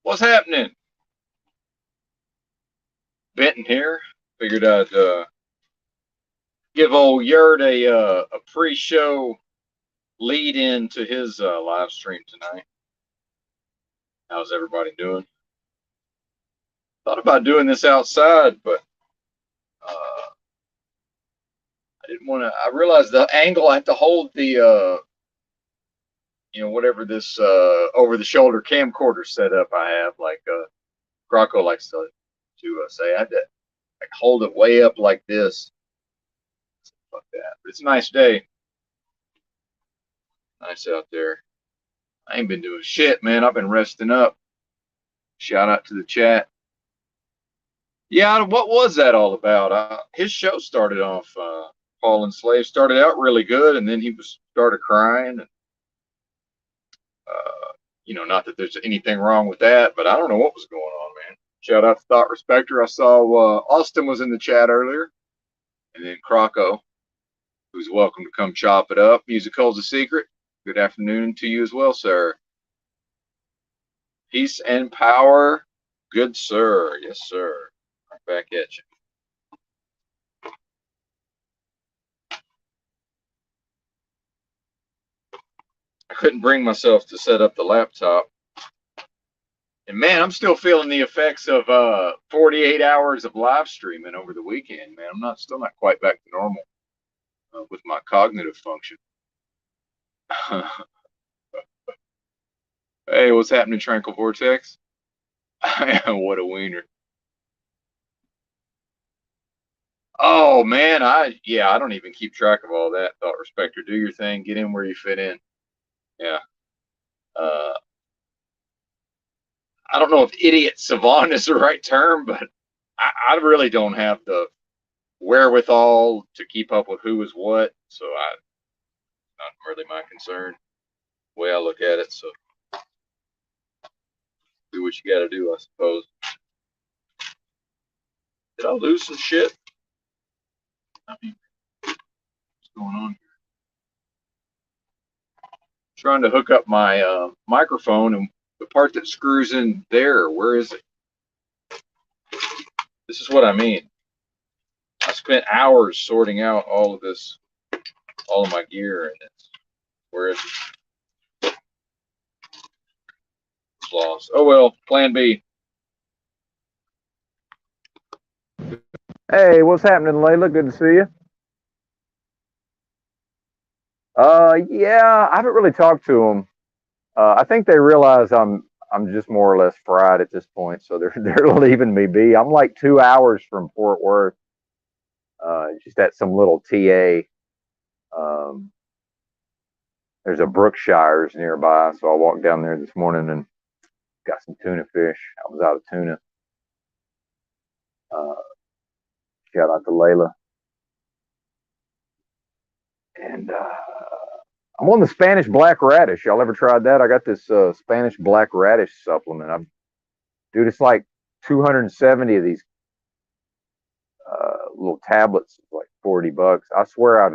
What's happening? Benton here. Figured I'd give old Yurt a pre-show lead in to his live stream tonight. How's everybody doing? Thought about doing this outside, but I didn't want to. I realized the angle I have to hold the whatever this over-the-shoulder camcorder setup I have, like Graco likes to say. I had to like hold it way up like this. Fuck that. But it's a nice day. Nice out there. I ain't been doing shit, man. I've been resting up. Shout out to the chat. Yeah, what was that all about? His show started off, Paul and Slave started out really good, and then he started crying. And, not that there's anything wrong with that, but I don't know what was going on, man. Shout out to Thought Respecter. I saw Austin was in the chat earlier, and then Croco, who's welcome to come chop it up. Musical's a secret. Good afternoon to you as well, sir. Peace and power, good sir. Yes, sir. Right back at you. I couldn't bring myself to set up the laptop. And man, I'm still feeling the effects of 48 hours of live streaming over the weekend, man. I'm still not quite back to normal with my cognitive function. Hey, what's happening, Tranquil Vortex? What a wiener. Oh man, I don't even keep track of all that. Thought Respecter, do your thing, get in where you fit in. Yeah. I don't know if idiot savant is the right term, but I really don't have the wherewithal to keep up with who is what. So not really my concern. The way I look at it. So do what you got to do, I suppose. Did I lose some shit? I mean, what's going on here? Trying to hook up my microphone, and the part that screws in there, where is it? This is what I mean. I spent hours sorting out all of my gear, and where is it? It's lost. Oh well, plan B. Hey, what's happening, Layla? Good to see you. Yeah, I haven't really talked to them. I think they realize I'm just more or less fried at this point, so they're leaving me be. I'm like 2 hours from Fort Worth, just at some little TA. Um, there's a Brookshire's nearby, so I walked down there this morning and got some tuna fish. I was out of tuna. Uh, Shout out to Layla. And I'm on the Spanish black radish. Y'all ever tried that? I got this Spanish black radish supplement. Dude, it's like 270 of these little tablets, like $40. I swear I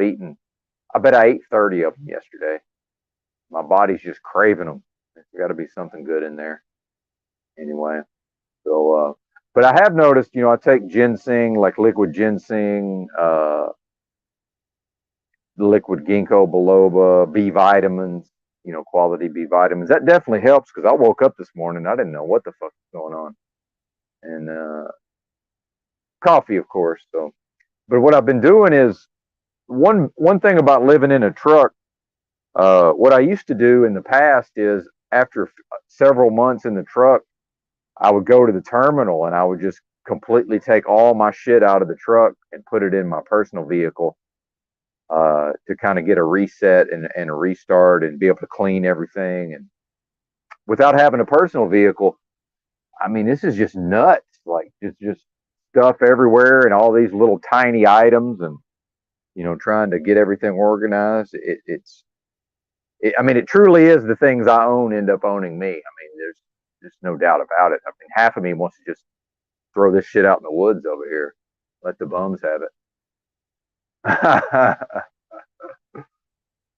bet I ate 30 of them yesterday. My body's just craving them. There's got to be something good in there. Anyway, so, but I have noticed, I take ginseng, like liquid ginseng, liquid ginkgo biloba, B vitamins, quality B vitamins. That definitely helps because I woke up this morning. I didn't know what the fuck was going on. And coffee, of course. So, but what I've been doing is one thing about living in a truck. What I used to do in the past is after several months in the truck, I would go to the terminal and I would just completely take all my shit out of the truck and put it in my personal vehicle to kind of get a reset and a restart and be able to clean everything. And without having a personal vehicle, I mean, this is just nuts. Like just stuff everywhere and all these little tiny items and trying to get everything organized. I mean, it truly is the things I own end up owning me. I mean, there's no doubt about it. I mean, half of me wants to just throw this shit out in the woods over here, let the bums have it.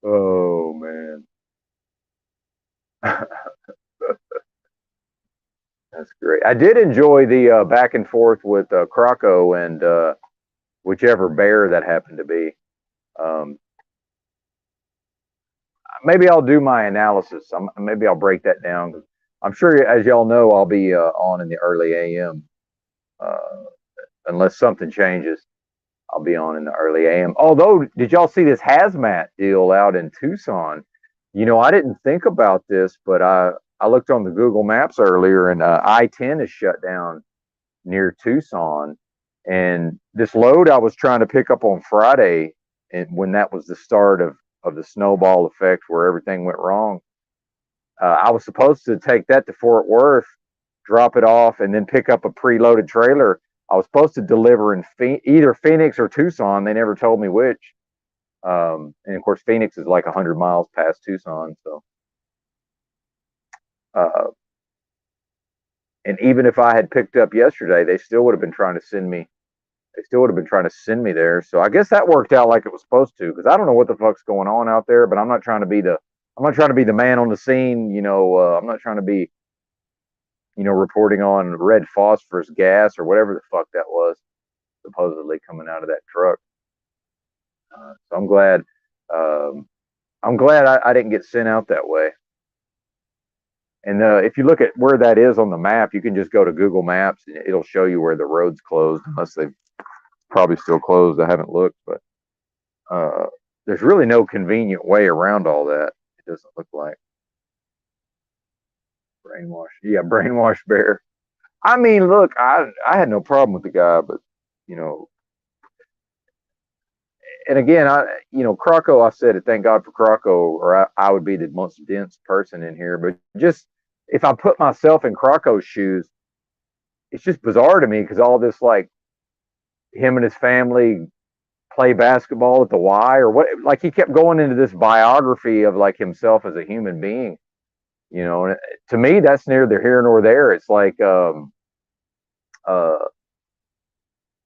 Oh man. Great. I did enjoy the back and forth with Croco and whichever bear that happened to be. Um, maybe I'll do my analysis. Maybe I'll break that down. I'm sure, as y'all know, I'll be on in the early AM. Uh, unless something changes, I'll be on in the early AM. Although, did y'all see this hazmat deal out in Tucson? You know, I didn't think about this, but I looked on the Google Maps earlier, and I-10 is shut down near Tucson. And this load I was trying to pick up on Friday, and when that was the start of the snowball effect where everything went wrong, I was supposed to take that to Fort Worth, drop it off, and then pick up a preloaded trailer. I was supposed to deliver in either Phoenix or Tucson. They never told me which. And of course, Phoenix is like 100 miles past Tucson. So, uh, and even if I had picked up yesterday, they still would have been trying to send me. They still would have been trying to send me there. So I guess that worked out like it was supposed to. Because I don't know what the fuck's going on out there, but I'm not trying to be the. I'm not trying to be the man on the scene. You know, I'm not trying to be, reporting on red phosphorus gas or whatever the fuck that was supposedly coming out of that truck. So I'm glad. I didn't get sent out that way. And if you look at where that is on the map, you can just go to Google Maps and it'll show you where the road's closed, unless they've probably still closed. I haven't looked, but there's really no convenient way around all that. It doesn't look like. Brainwash. Yeah, brainwash bear. I mean, look, I had no problem with the guy, but you know, and again, Croco, I said it, thank God for Croco, or I would be the most dense person in here. But just if I put myself in Croco's shoes, it's just bizarre to me because all this, like, him and his family play basketball at the Y or what, like he kept going into this biography of like himself as a human being, and to me, that's neither here nor there. It's like, uh,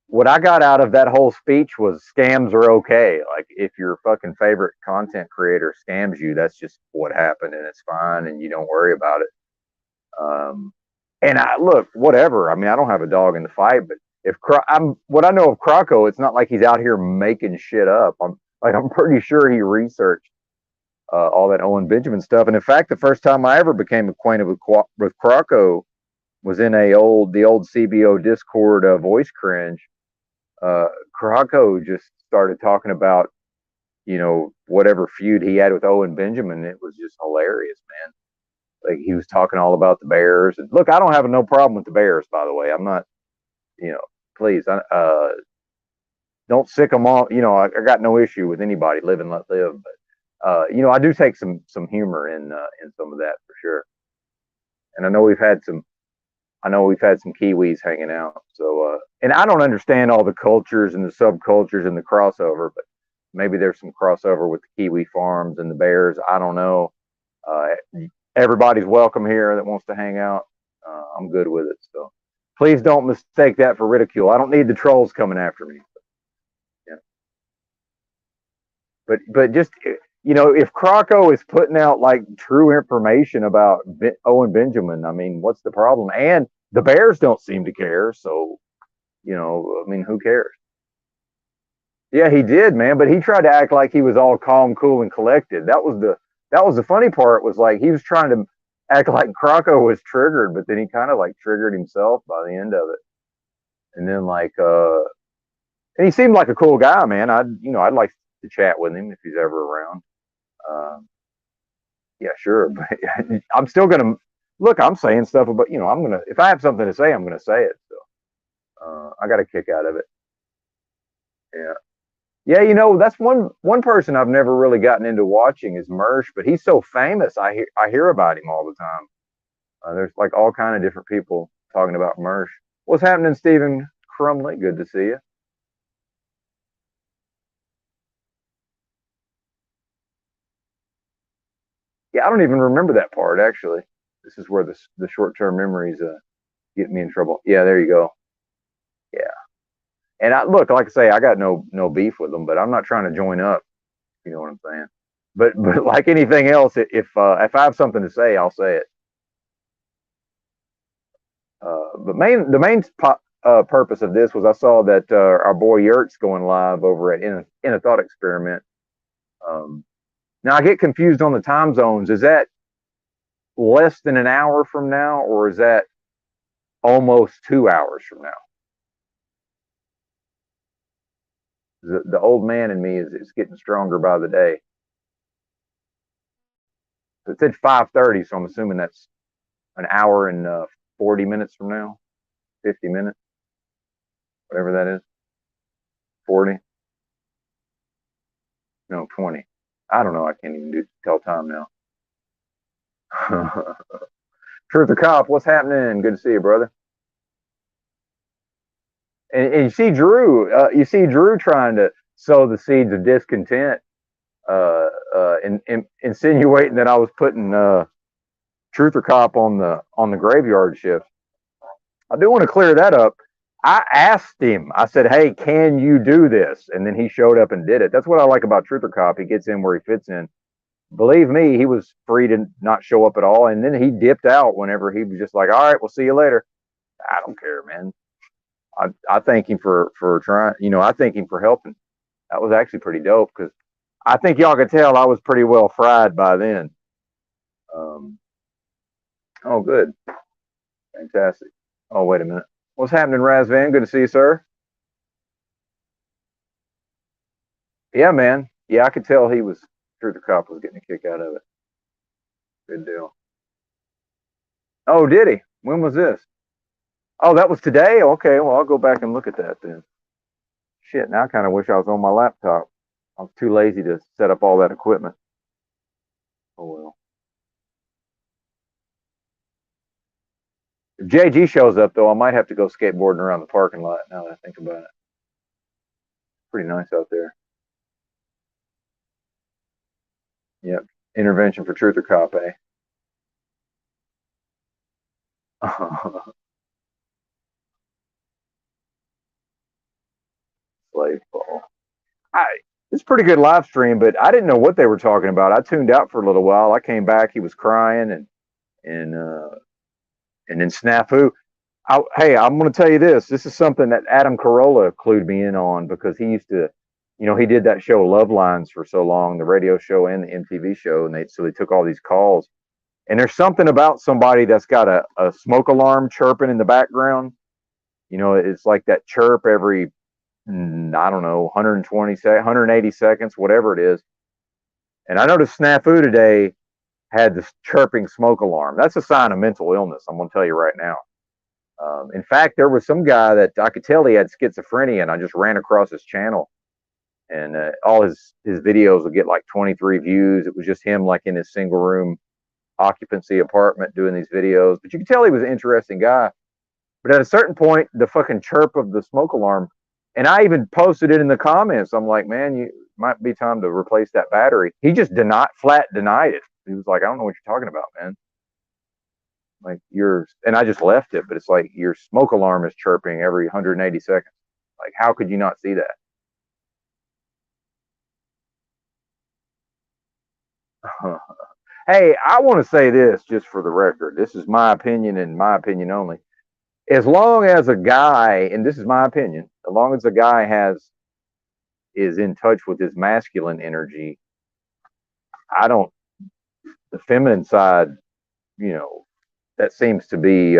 what I got out of that whole speech was scams are okay. Like if your fucking favorite content creator scams you, that's just what happened and it's fine and you don't worry about it. And I look, whatever. I mean, I don't have a dog in the fight, but I'm what I know of Croco, it's not like he's out here making shit up. I'm pretty sure he researched all that Owen Benjamin stuff. And in fact, the first time I ever became acquainted with Croco was in the old CBO Discord voice cringe. Croco just started talking about, whatever feud he had with Owen Benjamin. It was just hilarious, man. Like he was talking all about the Bears. And look, I don't have no problem with the Bears, by the way. I'm not, please, don't sick them all. I got no issue with anybody live and let live, but I do take some humor in some of that for sure. And I know we've had some Kiwis hanging out. So, and I don't understand all the cultures and the subcultures and the crossover, but maybe there's some crossover with the Kiwi farms and the Bears. I don't know. Everybody's welcome here that wants to hang out. I'm good with it. So please don't mistake that for ridicule. I don't need the trolls coming after me. Yeah. But just, if Croco is putting out like true information about Owen Benjamin, I mean, what's the problem? And the Bears don't seem to care. So, I mean, who cares? Yeah, he did, man. But he tried to act like he was all calm, cool, and collected. That was the funny part. Was like he was trying to act like Croco was triggered, but then he kind of like triggered himself by the end of it. And then and he seemed like a cool guy, man. I'd like to chat with him if he's ever around. Yeah, sure. But I'm still gonna look. I'm saying stuff about, if I have something to say, I'm gonna say it. So I got a kick out of it. Yeah. Yeah, that's one person I've never really gotten into watching is Mersh, but he's so famous. I hear about him all the time. There's like all kind of different people talking about Mersh. What's happening, Stephen Crumley? Good to see you. Yeah, I don't even remember that part actually. This is where the short term memories get me in trouble. Yeah, there you go. Yeah, and I look, like I say, I got no beef with them, but I'm not trying to join up. You know what I'm saying? But like anything else, if I have something to say, I'll say it. The main purpose of this was I saw that our boy Yurt's going live over at In a Thought Experiment. Now I get confused on the time zones. Is that less than an hour from now, or is that almost 2 hours from now? The old man in me is getting stronger by the day. It said 5:30, so I'm assuming that's an hour and 40 minutes from now, 50 minutes, whatever that is. 40? No, 20. I don't know. I can't even tell time now. Truth or Cop, what's happening? Good to see you, brother. And you see Drew trying to sow the seeds of discontent, insinuating that I was putting Truth or Cop on the graveyard shift. I do want to clear that up. I asked him. I said, "Hey, can you do this?" And then he showed up and did it. That's what I like about Truth or Cop. He gets in where he fits in. Believe me, he was free to not show up at all, and then he dipped out whenever he was just like, "All right, we'll see you later." I don't care, man. I thank him for trying. I thank him for helping. That was actually pretty dope because I think y'all could tell I was pretty well fried by then. Oh, good, fantastic. Oh, wait a minute. What's happening, Razvan? Good to see you, sir. Yeah, man. Yeah, I could tell he was. Truth or Cop was getting a kick out of it. Good deal. Oh, did he? When was this? Oh, that was today? Okay, well, I'll go back and look at that then. Shit, now I kind of wish I was on my laptop. I was too lazy to set up all that equipment. Oh, well. If JG shows up, though, I might have to go skateboarding around the parking lot now that I think about it. Pretty nice out there. Yep. Intervention for Truth or Cop, eh? Slave ball. It's a pretty good live stream, but I didn't know what they were talking about. I tuned out for a little while. I came back. He was crying and then snafu. Hey, I'm going to tell you this. This is something that Adam Carolla clued me in on because he used to, he did that show Love Lines for so long, the radio show and the MTV show, and so they took all these calls. And there's something about somebody that's got a smoke alarm chirping in the background. It's like that chirp every, I don't know, 180 seconds, whatever it is. And I noticed Snafu today had this chirping smoke alarm. That's a sign of mental illness. I'm going to tell you right now. In fact, there was some guy that I could tell he had schizophrenia, and I just ran across his channel, and all his videos would get like 23 views. It was just him like in his single room occupancy apartment doing these videos. But you could tell he was an interesting guy. But at a certain point, the fucking chirp of the smoke alarm, and I even posted it in the comments. I'm like, man, you might be time to replace that battery. He just flat denied it. He was like, I don't know what you're talking about, man. Like and I just left it, but it's like your smoke alarm is chirping every 180 seconds. Like, how could you not see that? Hey, I want to say this just for the record. This is my opinion and my opinion only. As long as a guy, and this is my opinion, as long as a guy is in touch with his masculine energy, the feminine side, that seems to be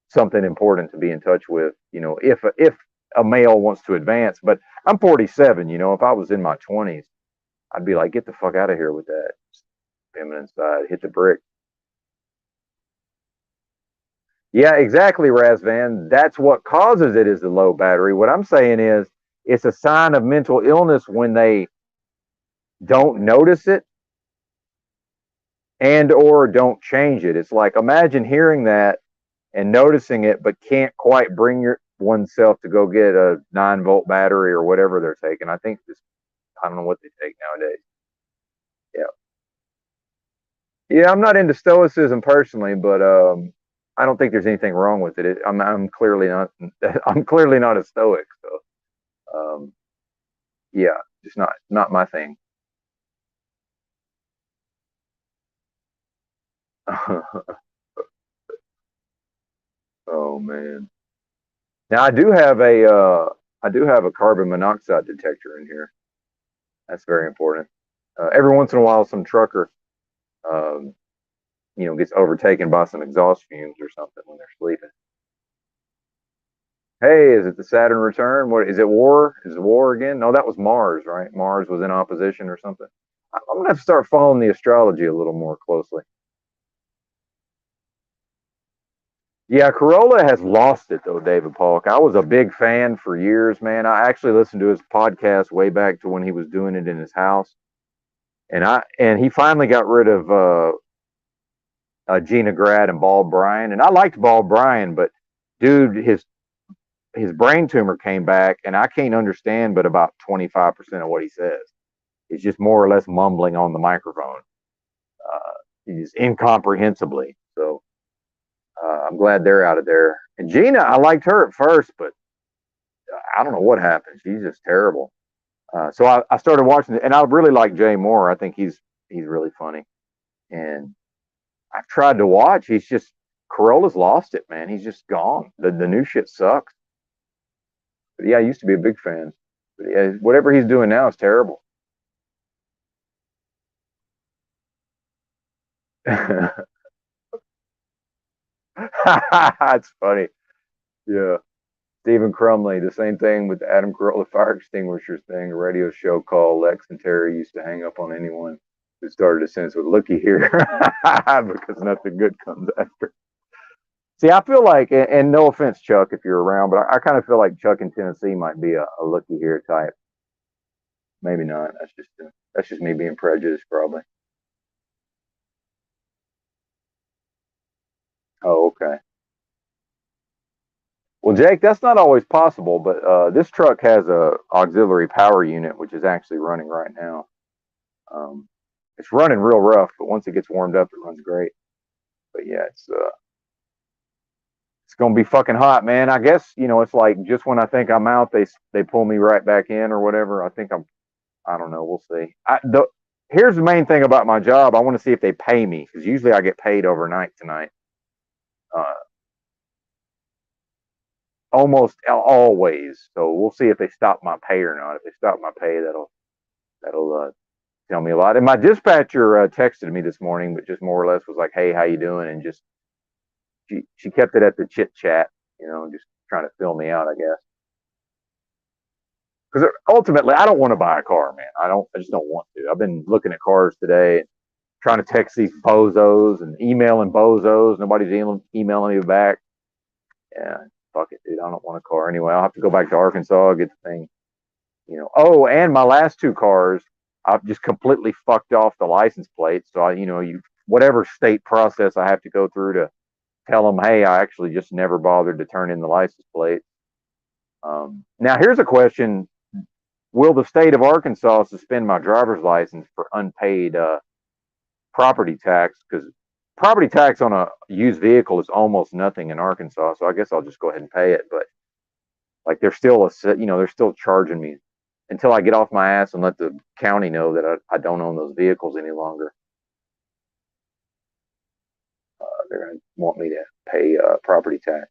something important to be in touch with. If a male wants to advance, but I'm 47. If I was in my 20s, I'd be like, get the fuck out of here with that feminine side. Hit the brick. Yeah, exactly, Razvan. That's what causes it is the low battery. What I'm saying is it's a sign of mental illness when they don't notice it and or don't change it. It's like imagine hearing that and noticing it, but can't quite bring oneself to go get a 9-volt battery or whatever they're taking. I don't know what they take nowadays. Yeah. Yeah, I'm not into stoicism personally, but I don't think there's anything wrong with it. I'm clearly not. I'm clearly not a stoic. So, yeah, just not my thing. Oh man. Now I do have a carbon monoxide detector in here. That's very important. Every once in a while, some trucker, um, gets overtaken by some exhaust fumes or something when they're sleeping. Hey, is it the Saturn return? What is it? War? Is it war again? No, that was Mars, right? Mars was in opposition or something. I'm gonna have to start following the astrology a little more closely. Yeah, Corolla has lost it though, David Polk. I was a big fan for years, man. I actually listened to his podcast way back to when he was doing it in his house, and he finally got rid of Gina Grad and Ball Bryan, and I liked Ball Bryan, but dude, his brain tumor came back, and I can't understand but about 25% of what he says. He's just more or less mumbling on the microphone. He's incomprehensibly. So I'm glad they're out of there. And Gina, I liked her at first, but I don't know what happened. She's just terrible. So I started watching it, and I really like Jay Moore. I think he's really funny. And I've tried to watch. He's just Corolla's lost it, man. He's just gone. The new shit sucks. But yeah, I used to be a big fan. But yeah, whatever he's doing now is terrible. It's funny. Yeah. Stephen Crumley, the same thing with the Adam Carolla fire extinguishers thing. A radio show called Lex and Terry used to hang up on anyone who started a sentence with "looky here," because nothing good comes after. See, I feel like, and no offense, Chuck, if you're around, but I kind of feel like Chuck in Tennessee might be a looky here type. Maybe not. That's just me being prejudiced, probably. Oh, okay. Well, Jake, that's not always possible, but this truck has a auxiliary power unit, which is actually running right now. Um, it's running real rough, but once it gets warmed up, it runs great. But yeah, it's gonna be fucking hot, man. I guess it's like just when I think I'm out, they pull me right back in or whatever. I don't know. We'll see. Here's the main thing about my job. I want to see if they pay me because usually I get paid overnight tonight. Uh, Almost always. So we'll see if they stop my pay or not. If they stop my pay, that'll tell me a lot. And my dispatcher texted me this morning, but just more or less was like, "Hey, how you doing?" And just she kept it at the chit chat, just trying to fill me out, I guess. Because ultimately, I don't want to buy a car, man. I just don't want to. I've been looking at cars today, trying to text these bozos and emailing bozos. Nobody's emailing me back. Yeah, fuck it, dude. I don't want a car anyway. I'll have to go back to Arkansas, get the thing. Oh, and my last two cars, I've just completely fucked off the license plates. So whatever state process I have to go through to tell them, hey, I actually just never bothered to turn in the license plate. Now here's a question: will the state of Arkansas suspend my driver's license for unpaid property tax? Because property tax on a used vehicle is almost nothing in Arkansas, so I guess I'll just go ahead and pay it. But like they're still charging me until I get off my ass and let the county know that I don't own those vehicles any longer. They're going to want me to pay property tax.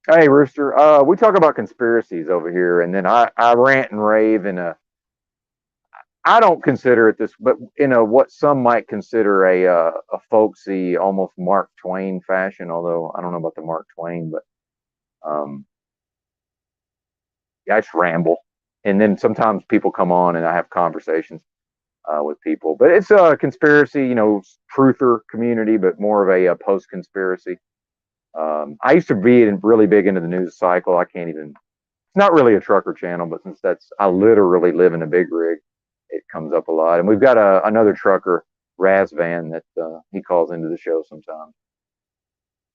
Hey, Rooster. We talk about conspiracies over here, and then I rant and rave in I don't consider it this, but in a what some might consider a folksy, almost Mark Twain fashion. Although I don't know about the Mark Twain, but um, yeah, I just ramble, and then sometimes people come on and I have conversations with people. But it's a conspiracy, truther community, but more of a post conspiracy. I used to be really big into the news cycle. I can't even. It's not really a trucker channel, but since I literally live in a big rig, it comes up a lot. And we've got another trucker, Razvan, that he calls into the show sometimes.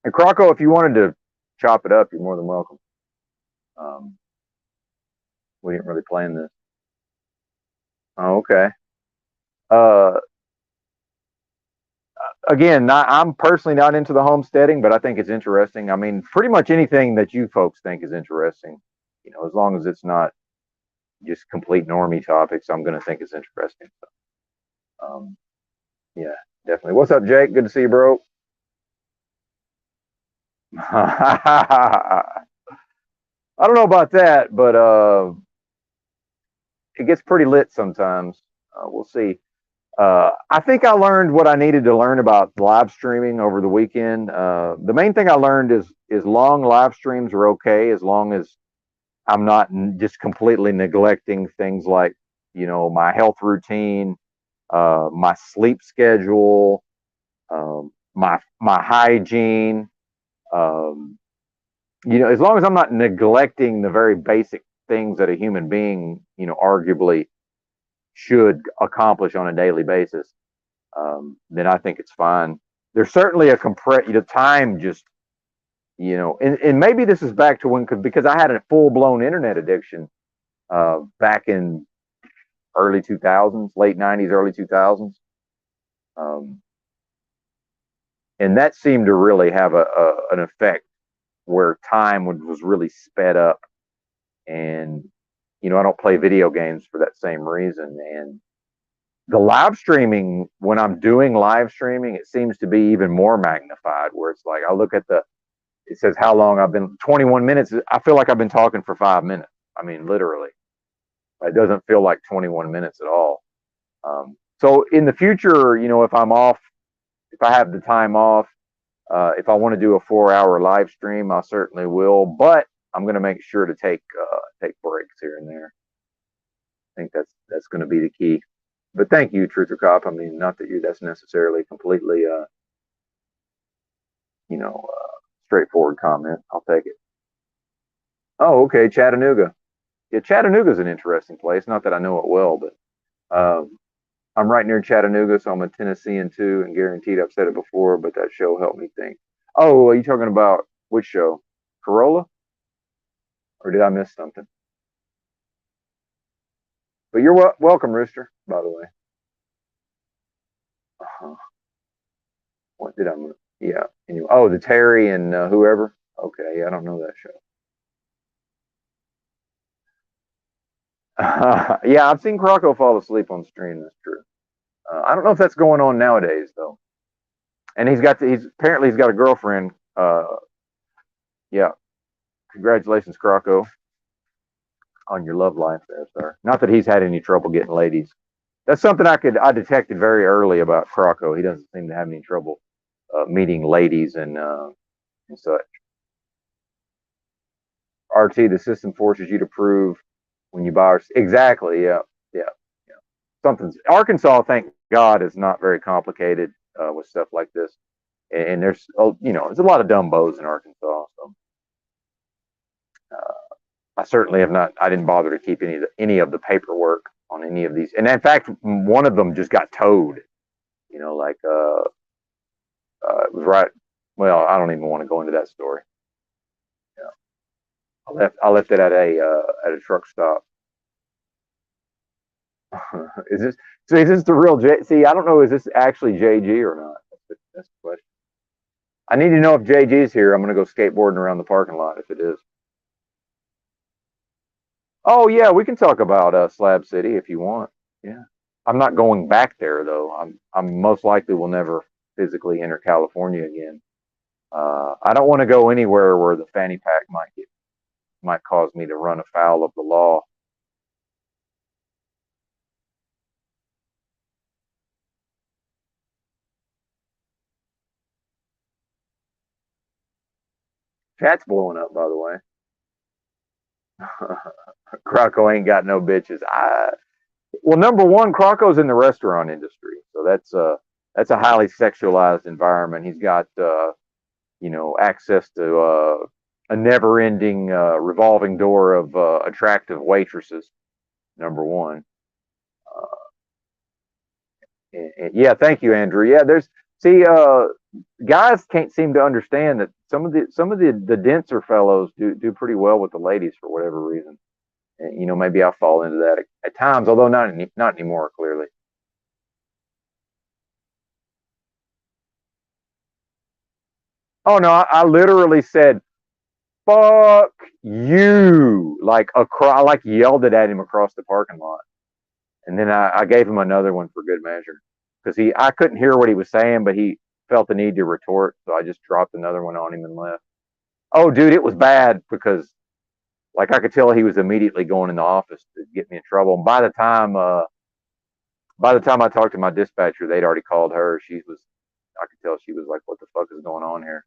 And Croco, if you wanted to chop it up, you're more than welcome. Um, we didn't really plan this. Oh, okay. Uh, Again, I'm personally not into the homesteading, but I think it's interesting. I mean, pretty much anything that you folks think is interesting, as long as it's not just complete normie topics, I'm going to think it's interesting. So, Yeah, definitely. What's up, Jake? Good to see you, bro. I don't know about that, but it gets pretty lit sometimes. We'll see. I think I learned what I needed to learn about live streaming over the weekend. The main thing I learned is long live streams are okay as long as I'm not just completely neglecting things like my health routine, my sleep schedule, my hygiene. Um, as long as I'm not neglecting the very basic things that a human being arguably should accomplish on a daily basis, then I think it's fine. There's certainly a time just and maybe this is back to when because I had a full blown internet addiction back in early 2000s, late 90s, early 2000s, um, and that seemed to really have an effect where time was really sped up, and I don't play video games for that same reason, and the live streaming, when I'm doing live streaming, it seems to be even more magnified where it's like I look at it says how long I've been 21 minutes. I feel like I've been talking for 5 minutes. I mean, literally, it doesn't feel like 21 minutes at all. So in the future, if I'm off, if I have the time off, if I want to do a 4 hour live stream, I certainly will, but I'm going to make sure to take breaks here and there. I think that's going to be the key. But thank you, Truther Cop. I mean, not that that's necessarily completely, straightforward comment. I'll take it. Oh, okay, Chattanooga. Yeah, Chattanooga's an interesting place. Not that I know it well, but I'm right near Chattanooga, so I'm a Tennessean too, and guaranteed I've said it before, but that show helped me think. Oh, are you talking about which show? Corolla? Or did I miss something? But you're welcome, Rooster, by the way. Uh-huh. What did I miss? Yeah. Anyway, oh, the Terry and whoever. Okay, yeah, I don't know that show. Yeah, I've seen Croco fall asleep on stream. That's true. I don't know if that's going on nowadays though. And he's got a girlfriend. Yeah, congratulations, Croco, on your love life there, sir. Not that he's had any trouble getting ladies. That's something I detected very early about Croco. He doesn't seem to have any trouble meeting ladies and such. RT, the system forces you to prove when you buy. Exactly. Yeah. Yeah. Yeah. Something's Arkansas. Thank God is not very complicated with stuff like this. And there's there's a lot of dumbos in Arkansas. So I certainly have not. I didn't bother to keep any of the paperwork on any of these. And in fact, one of them just got towed. Like it was right. Well, I don't even want to go into that story. Yeah. I left it at a truck stop. Is this so? Is this the real J? See, I don't know. Is this actually JG or not? That's the question. I need to know if JG's here. I'm gonna go skateboarding around the parking lot if it is. Oh yeah, we can talk about Slab City if you want. Yeah, I'm not going back there though. I'm most likely will never physically enter California again. I don't want to go anywhere where the fanny pack might cause me to run afoul of the law. Chat's blowing up, by the way. Croco ain't got no bitches. Well, number one, Croco's in the restaurant industry, so that's a highly sexualized environment. He's got access to a never-ending revolving door of attractive waitresses. Number one. Yeah, thank you, Andrew. Yeah, there's see, guys can't seem to understand that some of the denser fellows do pretty well with the ladies for whatever reason. And, maybe I fall into that at times, although not anymore, clearly. Oh no, I literally said "fuck you" like I yelled it at him across the parking lot, and then I gave him another one for good measure. because I couldn't hear what he was saying, but he felt the need to retort, so I just dropped another one on him and left. Oh, dude, it was bad because like I could tell he was immediately going in the office to get me in trouble. And by the time I talked to my dispatcher, they'd already called her. I could tell she was like, "What the fuck is going on here?"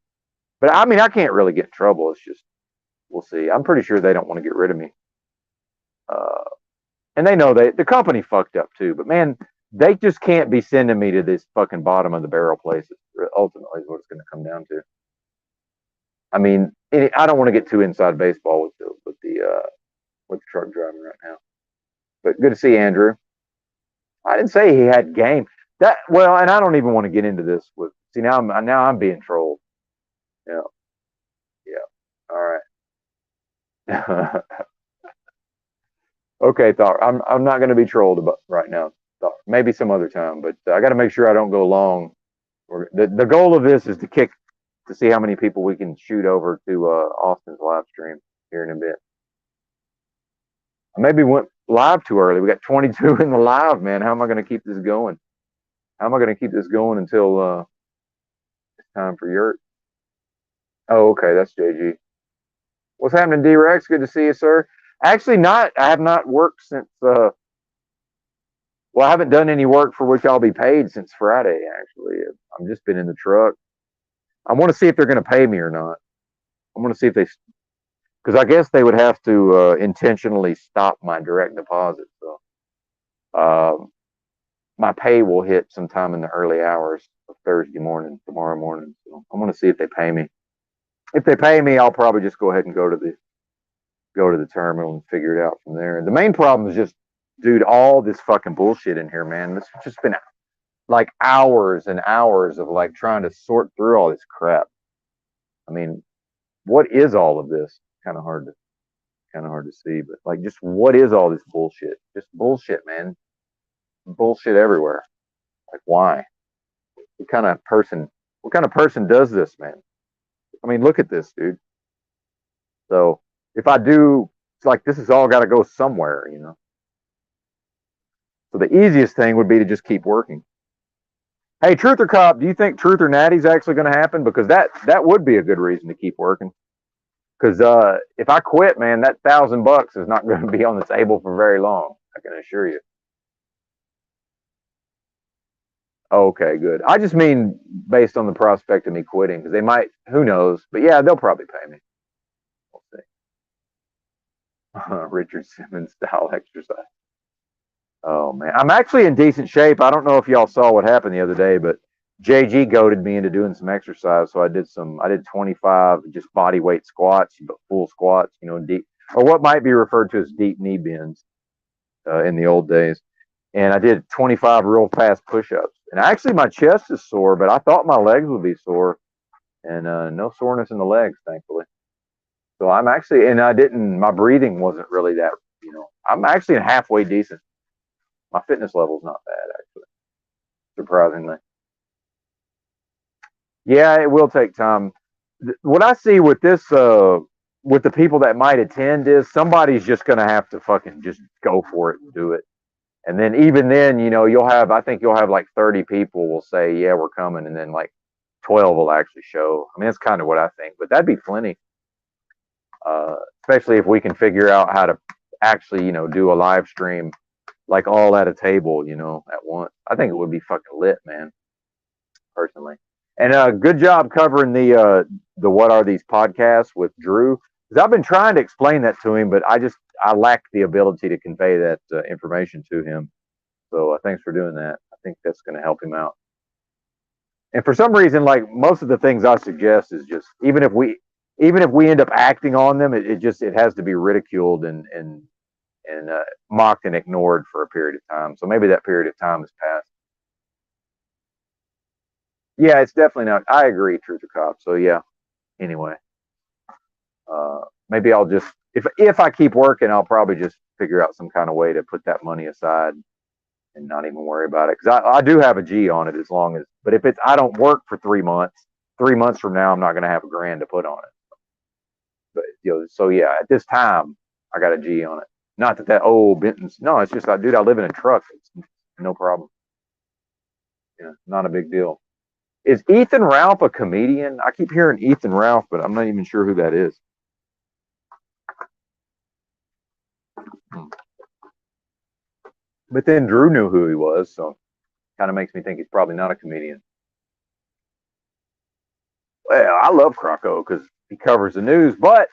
But I mean, I can't really get in trouble. It's just we'll see. I'm pretty sure they don't want to get rid of me. Uh, and they know the company fucked up too. But man, they just can't be sending me to this fucking bottom of the barrel places. Ultimately, is what it's going to come down to. I mean, I don't want to get too inside baseball with the truck driving right now. But good to see Andrew. I didn't say he had game. That well, and I don't even want to get into this with. See now I'm being trolled. Yeah, yeah. All right. Okay, Thor. I'm not going to be trolled about right now. Thor. Maybe some other time, but I got to make sure I don't go long. The goal of this is to see how many people we can shoot over to Austin's live stream here in a bit. I maybe went live too early. We got 22 in the live, man. How am I going to keep this going? How am I going to keep this going until it's time for Yurt? Oh, okay, that's JG. What's happening, D-Rex? Good to see you, sir. Actually, not. I have not worked since. Well, I haven't done any work for which I'll be paid since Friday. Actually, I've just been in the truck. I want to see if they're going to pay me or not. I want to see if they, because I guess they would have to intentionally stop my direct deposit. So, my pay will hit sometime in the early hours of Thursday morning, tomorrow morning. So I want to see if they pay me. If they pay me, I'll probably just go ahead and go to the terminal and figure it out from there. The main problem is just, dude, all this fucking bullshit in here, man. It's just been like hours and hours of like trying to sort through all this crap. I mean, what is all of this? Kind of hard to see, but like, just what is all this bullshit? Just bullshit, man. Bullshit everywhere. Like, why? What kind of person? What kind of person does this, man? I mean, look at this, dude. So if I do, it's like this has all got to go somewhere, you know. So the easiest thing would be to just keep working. Hey, Truth or Cop, do you think Truth or Natty is actually going to happen? Because that would be a good reason to keep working. Because if I quit, man, that $1,000 is not going to be on the table for very long. I can assure you. Okay, good. I just mean based on the prospect of me quitting, because they might. Who knows? But yeah, they'll probably pay me. We'll see. Richard Simmons style exercise. Oh man, I'm actually in decent shape. I don't know if y'all saw what happened the other day, but JG goaded me into doing some exercise. So I did 25 just body weight squats, but full squats, you know, deep, or what might be referred to as deep knee bends in the old days. And I did 25 real fast push-ups. And actually my chest is sore, but I thought my legs would be sore, and no soreness in the legs, thankfully. So I'm actually, and my breathing wasn't really that, you know, I'm actually halfway decent. My fitness level's not bad, actually, surprisingly. Yeah, it will take time. What I see with this, with the people that might attend, is somebody's just going to have to fucking just go for it and do it. And then even then, you know, I think you'll have like 30 people will say, yeah, we're coming. And then like 12 will actually show. I mean, that's kind of what I think, but that'd be plenty. Especially if we can figure out how to actually, you know, do a live stream like all at a table, you know, at once. I think it would be fucking lit, man, personally. And good job covering the What Are These podcasts with Drew. Because I've been trying to explain that to him, but I lack the ability to convey that information to him. So thanks for doing that. I think that's going to help him out. And for some reason, like most of the things I suggest is just even if we end up acting on them, it has to be ridiculed and mocked and ignored for a period of time. So maybe that period of time has passed. Yeah, it's definitely not. I agree, Truth or Cop. So yeah. Anyway, maybe I'll just if I keep working, I'll probably just figure out some kind of way to put that money aside and not even worry about it, because I do have a G on it as long as. But if it's I don't work for 3 months, 3 months from now I'm not going to have a grand to put on it. But you know, so yeah, at this time I got a G on it. Not that Benton's. No, it's just dude, I live in a truck. It's no problem. Yeah, not a big deal. Is Ethan Ralph a comedian? I keep hearing Ethan Ralph, but I'm not even sure who that is. Hmm. But then Drew knew who he was, so kind of makes me think he's probably not a comedian. Well, I love Croco because he covers the news, but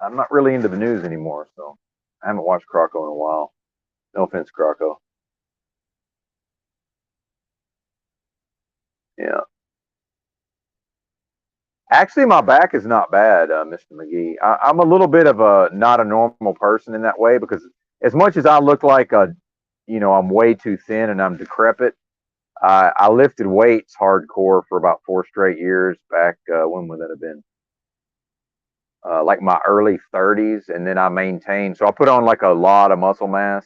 I'm not really into the news anymore, so I haven't watched Croco in a while. No offense, Croco. Yeah. Actually, my back is not bad, Mr. McGee. I'm a little bit of a not a normal person in that way because as much as I look like I'm way too thin and I'm decrepit. I lifted weights hardcore for about 4 straight years back. When would that have been? Like my early 30s, and then I maintained. So I put on like a lot of muscle mass.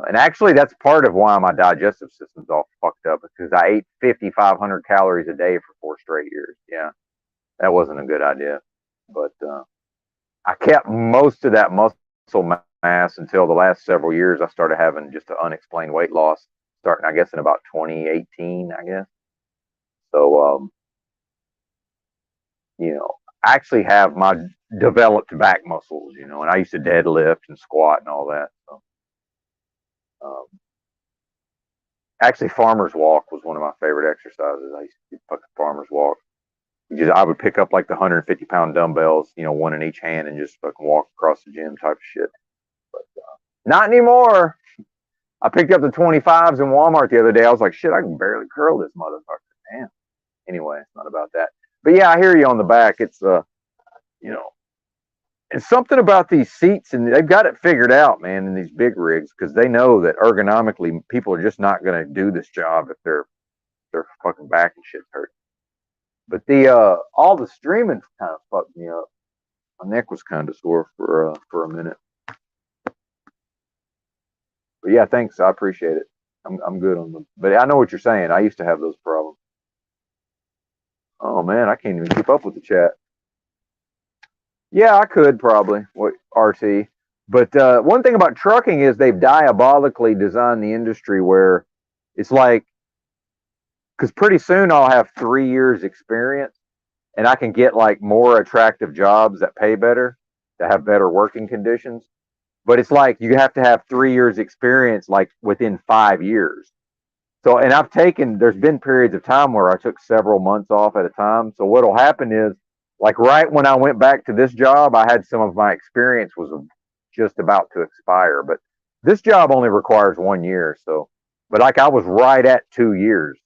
And actually, that's part of why my digestive system's all fucked up because I ate 5,500 calories a day for 4 straight years. Yeah, that wasn't a good idea. But I kept most of that muscle mass until the last several years. I started having just an unexplained weight loss, starting, I guess, in about 2018, I guess. So, I actually have my developed back muscles, and I used to deadlift and squat and all that. So, um, actually, farmer's walk was one of my favorite exercises. I used to do fucking farmer's walk. I would pick up like the 150-pound dumbbells, one in each hand, and just fucking walk across the gym type of shit. But not anymore. I picked up the 25s in Walmart the other day. I was like, shit, I can barely curl this motherfucker. Damn. Anyway, it's not about that. But yeah, I hear you on the back. It's you know, and something about these seats, and they've got it figured out, man, in these big rigs because they know that ergonomically people are just not going to do this job if their fucking back and shit hurt. But the all the streaming kind of fucked me up. My neck was kind of sore for a minute. But yeah, thanks. I appreciate it. I'm good on them. But I know what you're saying. I used to have those problems. Oh man, I can't even keep up with the chat. Yeah, I could probably. What RT? But one thing about trucking is they've diabolically designed the industry where it's like, because pretty soon I'll have 3 years experience and I can get like more attractive jobs that pay better, that have better working conditions. But it's like you have to have 3 years experience like within 5 years. So, and there's been periods of time where I took several months off at a time. So what'll happen is like right when I went back to this job, I had some of my experience was just about to expire, but this job only requires 1 year. So, but like I was right at 2 years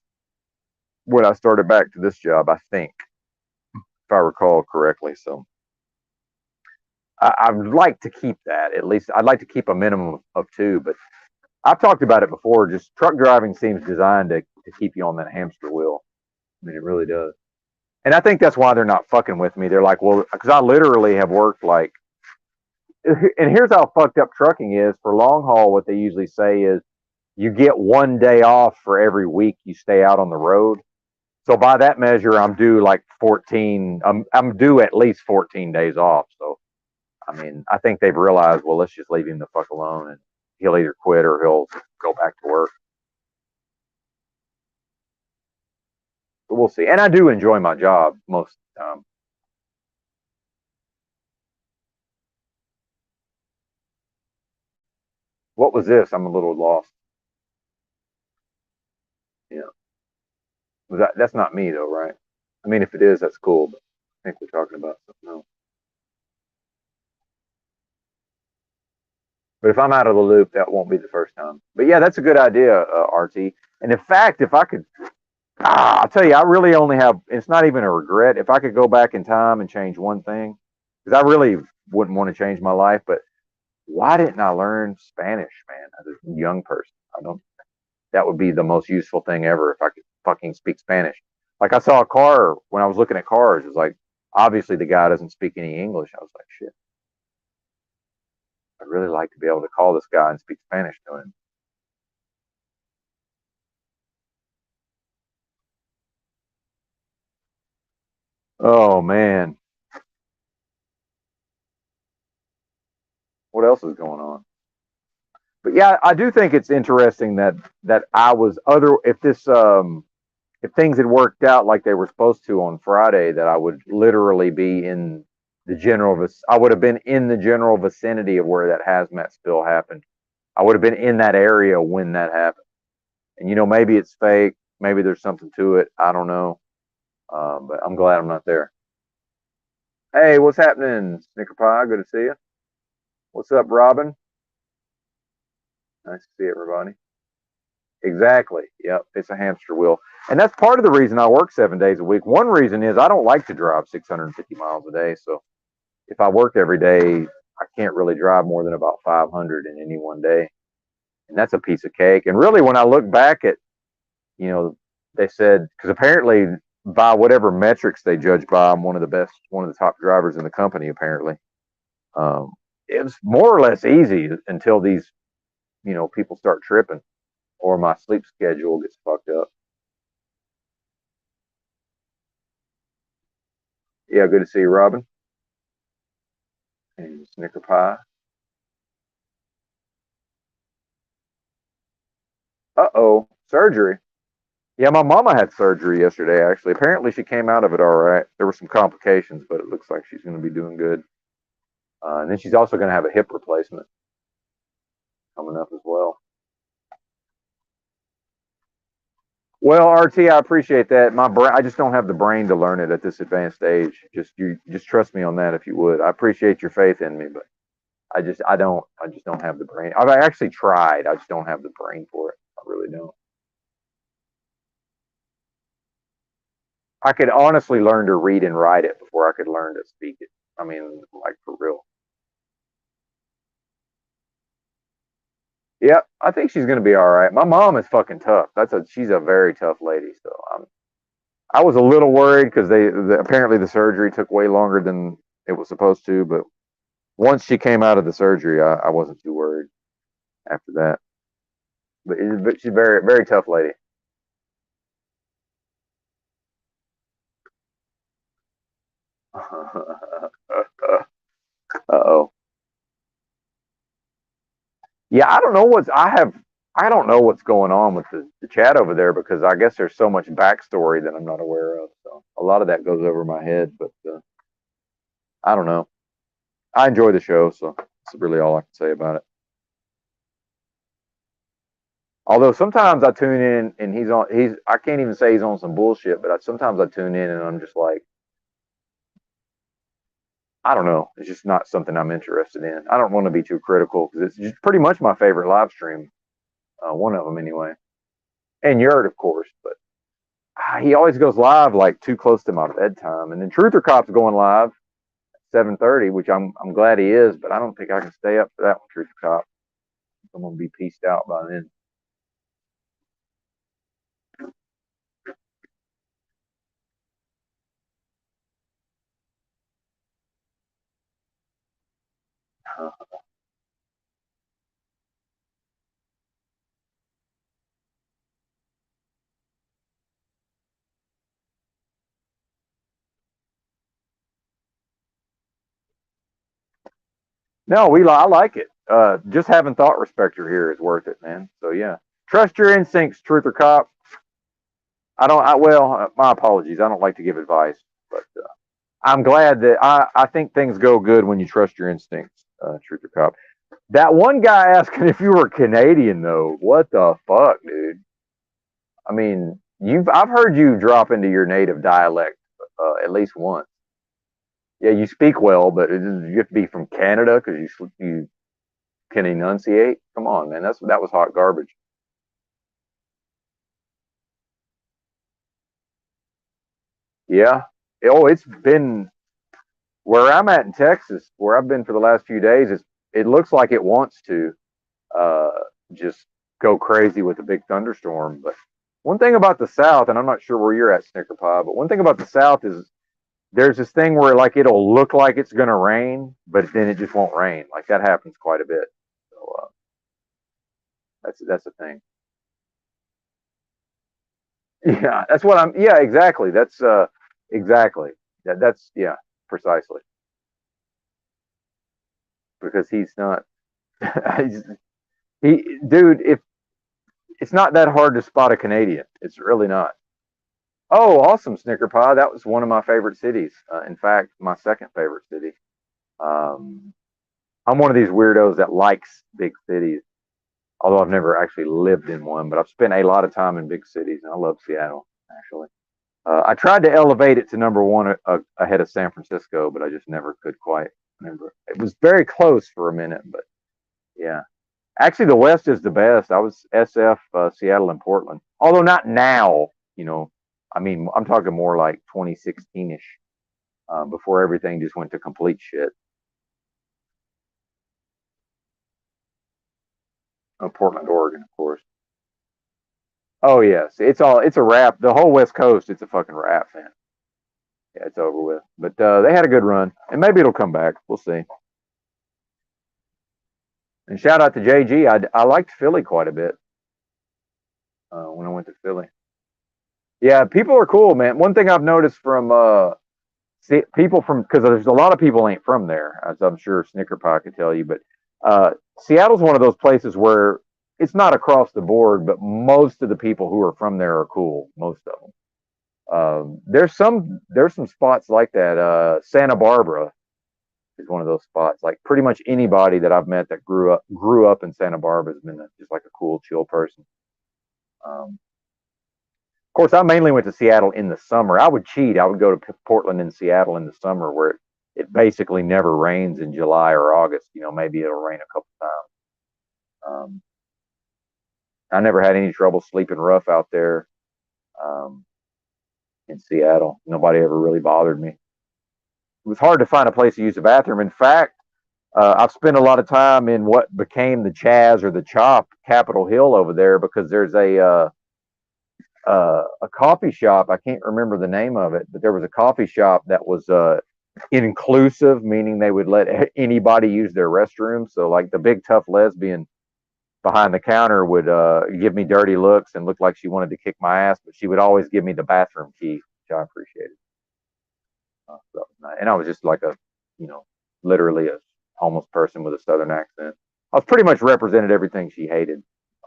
when I started back to this job, I think, if I recall correctly. So I would like to keep that at least. I'd like to keep a minimum of two, but I've talked about it before. Just truck driving seems designed to keep you on that hamster wheel. I mean, it really does. And I think that's why they're not fucking with me. They're like, well, because I literally have worked like, and here's how fucked up trucking is for long haul. What they usually say is you get 1 day off for every week you stay out on the road. So by that measure, I'm due like 14. I'm due at least 14 days off. So I mean, I think they've realized, well, let's just leave him the fuck alone, and he'll either quit or he'll go back to work. But we'll see. And I do enjoy my job most of the time. What was this? I'm a little lost. Yeah, that's not me though, right? I mean, if it is, that's cool. But I think we're talking about something else. But if I'm out of the loop, that won't be the first time. But yeah, that's a good idea, RT. And in fact, if I could, I'll tell you, I really only have. It's not even a regret. If I could go back in time and change one thing, because I really wouldn't want to change my life, but why didn't I learn Spanish, man, as a young person? I don't. That would be the most useful thing ever if I could fucking speak Spanish. Like I saw a car when I was looking at cars. It was like obviously the guy doesn't speak any English. I was like, shit. I'd really like to be able to call this guy and speak Spanish to him. Oh man, what else is going on? But yeah, I do think it's interesting that I was other if this if things had worked out like they were supposed to on Friday, that I would literally be in the I would have been in the general vicinity of where that hazmat spill happened. I would have been in that area when that happened. And maybe it's fake, maybe there's something to it. I don't know, but I'm glad I'm not there. Hey, what's happening, Snicker Pie? Good to see you. What's up, Robin? Nice to see everybody. Exactly. Yep. It's a hamster wheel. And that's part of the reason I work 7 days a week. One reason is I don't like to drive 650 miles a day. So if I work every day, I can't really drive more than about 500 in any one day. And that's a piece of cake. And really, when I look back at, you know, they said, because apparently by whatever metrics they judge by, I'm one of the best, one of the top drivers in the company, apparently. Um, it was more or less easy until these, people start tripping or my sleep schedule gets fucked up. Yeah, good to see you, Robin. And Snicker Pie. Uh-oh, surgery. Yeah, my mama had surgery yesterday, actually. Apparently, she came out of it all right. There were some complications, but it looks like she's going to be doing good. And then she's also going to have a hip replacement coming up as well. Well, RT, I appreciate that. My brain, I just don't have the brain to learn it at this advanced age. Just trust me on that if you would. I appreciate your faith in me, but I just don't have the brain. I've actually tried. I just don't have the brain for it. I really don't. I could honestly learn to read and write it before I could learn to speak it. I mean, like for real. Yep, I think she's gonna be all right. My mom is fucking tough. She's a very tough lady. So I was a little worried because apparently the surgery took way longer than it was supposed to. But once she came out of the surgery, I wasn't too worried after that. But she's a very very tough lady. Uh-oh. Yeah, I don't know what's going on with the chat over there because I guess there's so much backstory that I'm not aware of. So a lot of that goes over my head, but I don't know. I enjoy the show, so that's really all I can say about it. Although sometimes I tune in and I can't even say he's on some bullshit, but sometimes I tune in and I'm just like, I don't know. It's just not something I'm interested in. I don't want to be too critical because it's just pretty much my favorite live stream, one of them anyway. And Yurt, of course, but he always goes live like too close to my bedtime. And then Truther Cop's going live at 7:30, which I'm glad he is, but I don't think I can stay up for that one, Truther Cop. I'm gonna be pieced out by then. No, I like it. Just having Thought Respecter here is worth it, man. So yeah, trust your instincts, Truther Cop. My apologies. I don't like to give advice, but I'm glad that I think things go good when you trust your instincts, Truther Cop. That one guy asking if you were Canadian though, what the fuck, dude? I mean, I've heard you drop into your native dialect at least once. Yeah, you speak well, but you have to be from Canada because you can enunciate. Come on, man, that was hot garbage. Yeah. Oh, it's been where I'm at in Texas, where I've been for the last few days. It looks like it wants to uh, just go crazy with a big thunderstorm. But one thing about the South, and I'm not sure where you're at, Snicker Pie, but one thing about the South is there's this thing where like it'll look like it's gonna rain, but then it just won't rain. Like that happens quite a bit. So that's the thing. Yeah, that's what I'm. Yeah, exactly. That's exactly. That's yeah, precisely. Because he's not. Dude, if it's not that hard to spot a Canadian, it's really not. Oh, awesome, Snicker Pie. That was one of my favorite cities. In fact, my second favorite city. Um, I'm one of these weirdos that likes big cities, although I've never actually lived in one, but I've spent a lot of time in big cities, and I love Seattle, actually. I tried to elevate it to number one ahead of San Francisco, but I just never could quite remember. It was very close for a minute, but yeah. Actually, the West is the best. I was SF, Seattle, and Portland. Although not now, you know. I mean, I'm talking more like 2016 ish, before everything just went to complete shit. Portland, Oregon, of course. Oh yes, it's a wrap. The whole West Coast, it's a fucking wrap, man. Yeah, it's over with. But they had a good run, and maybe it'll come back. We'll see. And shout out to JG. I liked Philly quite a bit when I went to Philly. Yeah, people are cool, man. One thing I've noticed from people from, because there's a lot of people ain't from there, as I'm sure Snicker Pie could tell you, but Seattle's one of those places where it's not across the board, but most of the people who are from there are cool. Most of them. There's some spots like that. Santa Barbara is one of those spots. Like pretty much anybody that I've met that grew up in Santa Barbara has been just like a cool, chill person. Of course, I mainly went to Seattle in the summer. I would cheat. I would go to Portland and Seattle in the summer, where it basically never rains in July or August. You know, maybe it'll rain a couple times. Um, I never had any trouble sleeping rough out there um, in Seattle. Nobody ever really bothered me. It was hard to find a place to use the bathroom. In fact, I've spent a lot of time in what became the Chaz or the Chop, Capitol Hill over there, because there's a coffee shop. I can't remember the name of it, but there was a coffee shop that was inclusive, meaning they would let anybody use their restroom. So, like the big tough lesbian behind the counter would give me dirty looks and look like she wanted to kick my ass, but she would always give me the bathroom key, which I appreciated. So nice. And I was just like you know, literally a homeless person with a southern accent. I was pretty much represented everything she hated,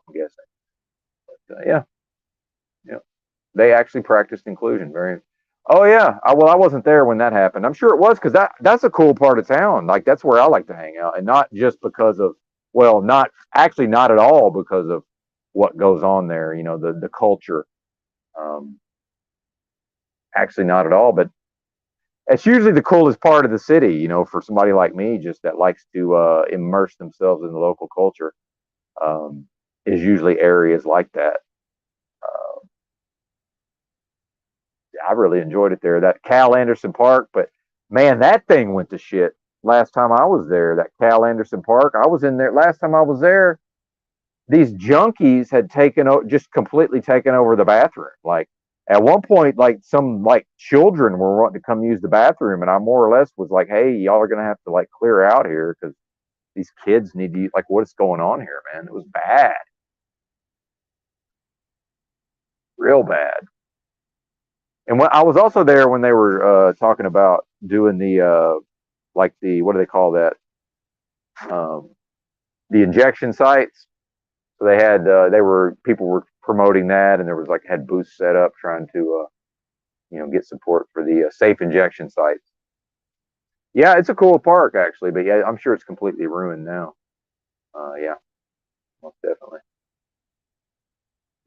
I'm guessing. But yeah, yeah. They actually practiced inclusion. Very. Oh yeah. Well, I wasn't there when that happened. I'm sure it was because that's a cool part of town. Like that's where I like to hang out, and not just because of, well, not actually not at all because of what goes on there. You know, the culture. Um, Actually, not at all. But it's usually the coolest part of the city. You know, for somebody like me, just that likes to immerse themselves in the local culture, um, is usually areas like that. Uh, I really enjoyed it there. That Cal Anderson Park, but man, that thing went to shit last time I was there. That Cal Anderson Park, I was in there last time I was there. These junkies had just completely taken over the bathroom. Like at one point, like some like children were wanting to come use the bathroom, and I more or less was like, "Hey, y'all are gonna have to like clear out here because these kids need to like what's going on here, man." It was bad, real bad. And when I was also there when they were talking about doing the like the what do they call that? Um, the injection sites. So they were people were promoting that, and there was like had booths set up trying to get support for the safe injection sites. Yeah, it's a cool park actually, but yeah, I'm sure it's completely ruined now. Yeah, most definitely.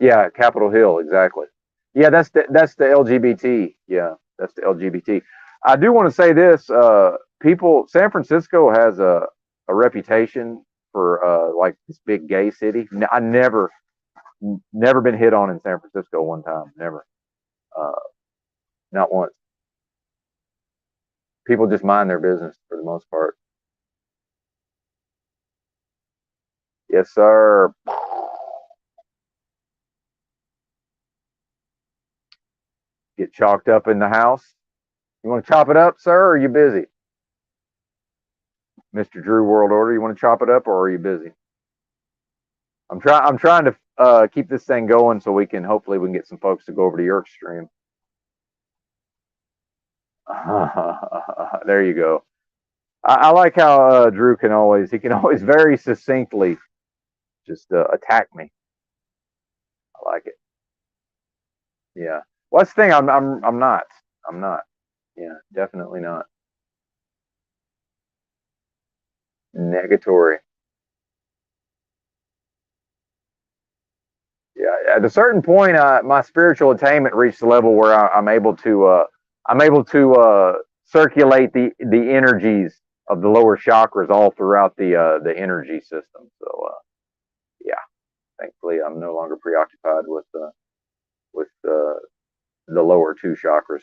Yeah, Capitol Hill, exactly. Yeah, that's the LGBT. Yeah, that's the LGBT. I do want to say this. San Francisco has a reputation for like this big gay city. I never been hit on in San Francisco one time. Never. Uh, Not once. People just mind their business for the most part. Yes, sir. Get chalked up in the house. You want to chop it up, sir, or are you busy? Mr. Drew World Order, you want to chop it up or are you busy? I'm trying to keep this thing going so hopefully we can get some folks to go over to Yurt stream. There you go. I like how Drew can always very succinctly Just attack me. I like it. Yeah. Well, that's the thing. I'm not. I'm not. Yeah, definitely not. Negatory. Yeah. At a certain point, my spiritual attainment reached the level where I'm able to circulate the energies of the lower chakras all throughout the energy system. So yeah, thankfully I'm no longer preoccupied with the lower two chakras.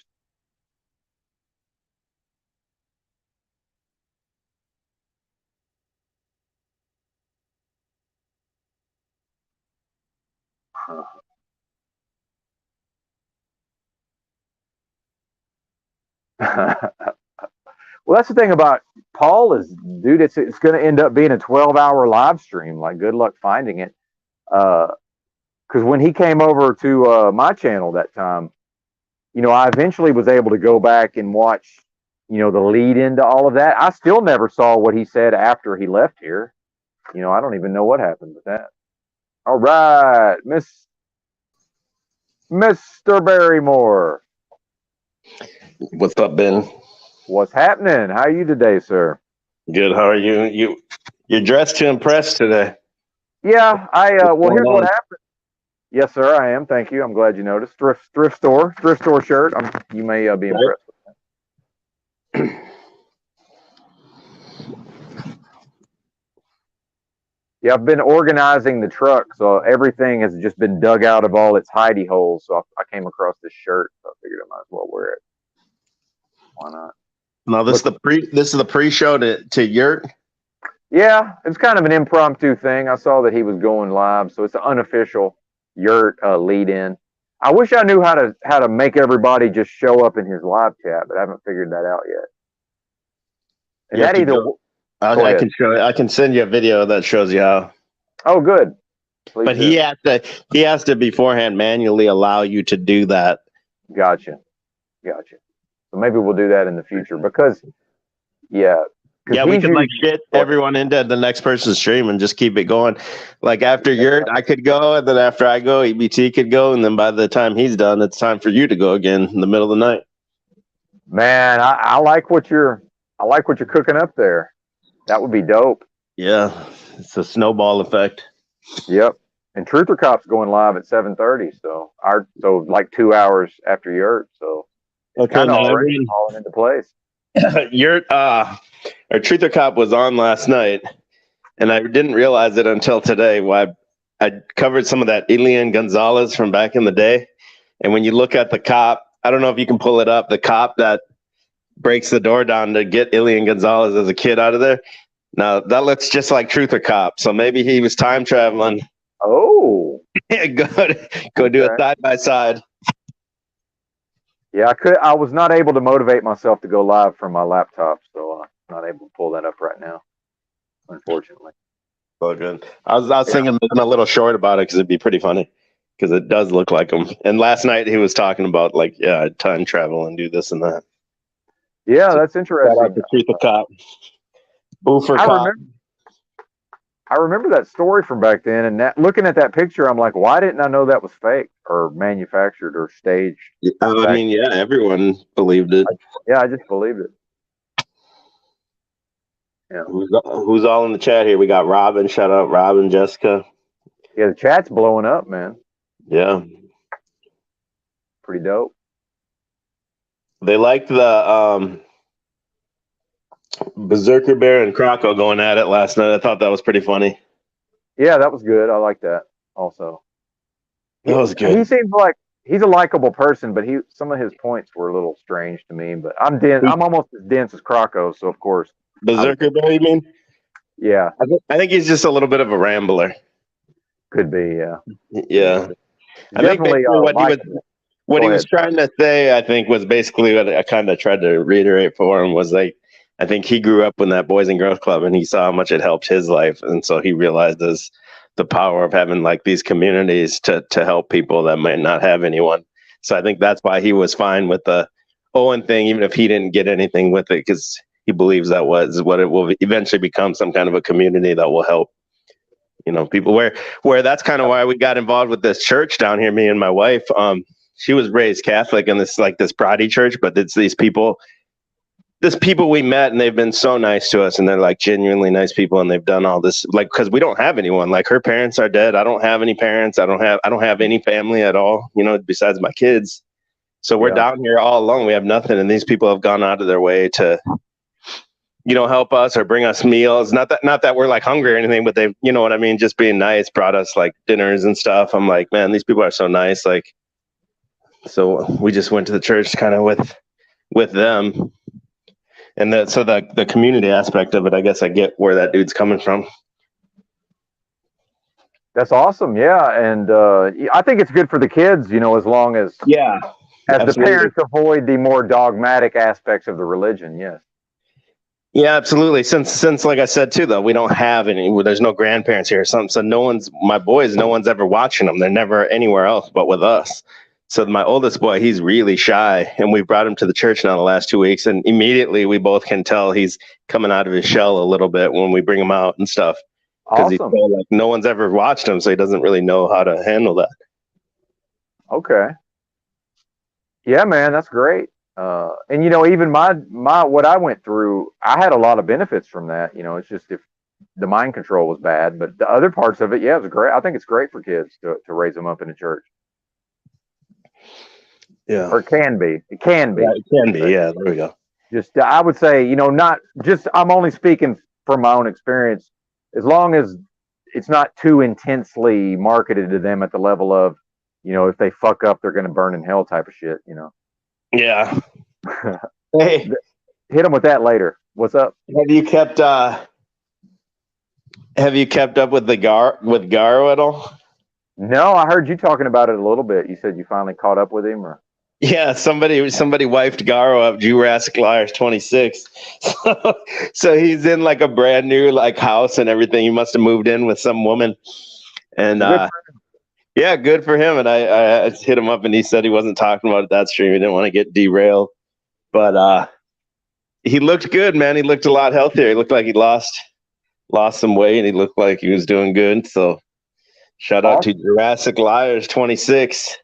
Well, that's the thing about Paul is, dude, it's going to end up being a 12-hour live stream. Like, good luck finding it. Because when he came over to my channel that time, I eventually was able to go back and watch, the lead into all of that. I still never saw what he said after he left here. I don't even know what happened with that. All right, Mr. Barrymore. What's up, Ben? What's happening? How are you today, sir? Good. How are you? You're dressed to impress today. Yeah, well, here's what happened. Yes, sir, I am. Thank you. I'm glad you noticed. Thrift store shirt. You may be impressed with that. Yeah, I've been organizing the truck, so everything has just been dug out of all its hidey holes. So I came across this shirt, so I figured I might as well wear it. Why not? Now this is the pre-show to Yurt. Yeah, it's kind of an impromptu thing. I saw that he was going live, so it's an unofficial Yurt lead in. I wish I knew how to make everybody just show up in his live chat, but I haven't figured that out yet. And that either I can send you a video that shows you how. Oh, good. Please but do. he has to beforehand manually allow you to do that. Gotcha. So maybe we'll do that in the future because, yeah. Yeah, we could get everyone into the next person's stream and just keep it going. Like after Yurt, I could go, and then after I go, EBT could go, and then by the time he's done, it's time for you to go again in the middle of the night. Man, I like what you're cooking up there. That would be dope. Yeah, it's a snowball effect. Yep. And Truther Cop's going live at 7:30, so like 2 hours after Yurt, so okay, kind of already falling into place. Yurt, our Truther Cop was on last night, and I didn't realize it until today. Why I covered some of that Elian Gonzalez from back in the day, and when you look at the cop, I don't know if you can pull it up. The cop that breaks the door down to get Elian Gonzalez as a kid out of there. Now that looks just like Truther Cop, so maybe he was time traveling. Oh, go do a side by side. Yeah, I was not able to motivate myself to go live from my laptop, so I'm not able to pull that up right now, unfortunately. Oh, good. I was thinking a little short about it because it'd be pretty funny because it does look like him. And last night he was talking about time travel and do this and that. Yeah, that's interesting. Shout out to Truther Cop. Boofer Cop. I remember that story from back then, and looking at that picture, I'm like, why didn't I know that was fake or manufactured or staged? I mean, yeah, everyone believed it. I just believed it. Yeah. Who's all in the chat here? We got Robin. Shout out Robin, Jessica. Yeah, the chat's blowing up, man. Yeah. Pretty dope. They liked the Berserker Bear and Croco going at it last night. I thought that was pretty funny. Yeah, that was good. I like that also. That was good. He seems like he's a likable person, but some of his points were a little strange to me. But I'm dense. I'm almost as dense as Croco, so of course. Berserker Bear, you mean? Yeah. I think he's just a little bit of a rambler. Could be, yeah. Yeah. I think what he was trying to say, I think, was basically what I kind of tried to reiterate for him was like, I think he grew up in that Boys and Girls Club and he saw how much it helped his life. And so he realized the power of having like these communities to help people that might not have anyone. So I think that's why he was fine with the Owen thing, even if he didn't get anything with it, because he believes that was what it will eventually become, some kind of a community that will help, You know, people where that's kind of why we got involved with this church down here. Me and my wife. She was raised Catholic in this Protestant church, but it's these people we met, and they've been so nice to us, and they're like genuinely nice people, and they've done all this because we don't have anyone. Like, her parents are dead. I don't have any parents. I don't have any family at all, you know, besides my kids. So we're down here all alone. We have nothing, and these people have gone out of their way to, you know, help us or bring us meals. Not that we're like hungry or anything, but they, you know what I mean, just being nice, brought us like dinners and stuff. I'm like, man, these people are so nice. Like, so we just went to the church kind of with them. And so the community aspect of it, I guess I get where that dude's coming from. That's awesome. Yeah. And I think it's good for the kids, you know, as long as the parents avoid the more dogmatic aspects of the religion. Yes. Yeah, absolutely. Since like I said too, though, we don't have any. There's no grandparents here. So no one's ever watching them. They're never anywhere else but with us. So my oldest boy, he's really shy, and we brought him to the church now the last 2 weeks, and immediately we both can tell he's coming out of his shell a little bit when we bring him out and stuff. Because Awesome. He's like, no one's ever watched him, so he doesn't really know how to handle that. Okay. Yeah, man, that's great. And you know, even my what I went through, I had a lot of benefits from that. You know, it's just if the mind control was bad, but the other parts of it, yeah, it was great. I think it's great for kids to raise them up in a church. Yeah. Or it can be. It can be. Yeah, it can be. Yeah, there we go. Just, I would say, you know, not just, I'm only speaking from my own experience. As long as it's not too intensely marketed to them at the level of, you know, if they fuck up, they're going to burn in hell type of shit, you know. Yeah. Hey, hit them with that later. What's up? Have you kept up with Garo at all? No, I heard you talking about it a little bit. You said you finally caught up with him, or? Yeah, somebody wifed Garo up, Jurassic Liars 26. So he's in like a brand new like house and everything. He must have moved in with some woman. And yeah, good for him. And I hit him up, and he said he wasn't talking about it that stream. He didn't want to get derailed. But he looked good, man. He looked a lot healthier. He looked like he lost some weight, and he looked like he was doing good. So shout out to Jurassic Liars 26.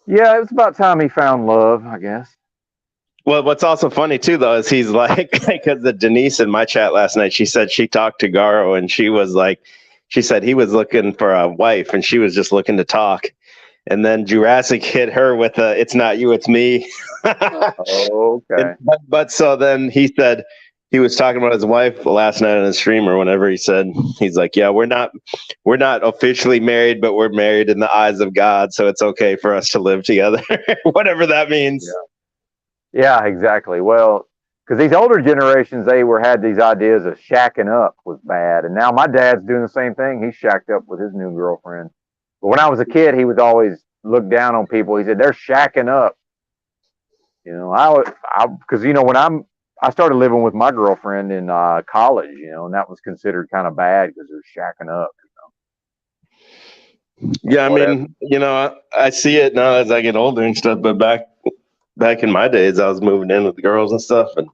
Yeah, it was about time he found love, I guess. Well, what's also funny too, though, is he's like, because the Denise in my chat last night, she said she talked to Garo, and she was like, she said he was looking for a wife, and she was just looking to talk. And then Jurassic hit her with a, "It's not you, it's me." Okay. But so then he said he was talking about his wife last night on the stream or whenever. He said he's like, "Yeah, we're not officially married, but we're married in the eyes of God, so it's okay for us to live together," whatever that means. Yeah, exactly. Well, because these older generations, they had these ideas of shacking up was bad, and now my dad's doing the same thing. He's shacked up with his new girlfriend. But when I was a kid, he was always looked down on people. He said they're shacking up. You know, because you know when I started living with my girlfriend in college, you know, and that was considered kind of bad because they're shacking up. You know? Yeah, I mean, you know, I see it now as I get older and stuff. But back in my days, I was moving in with the girls and stuff, and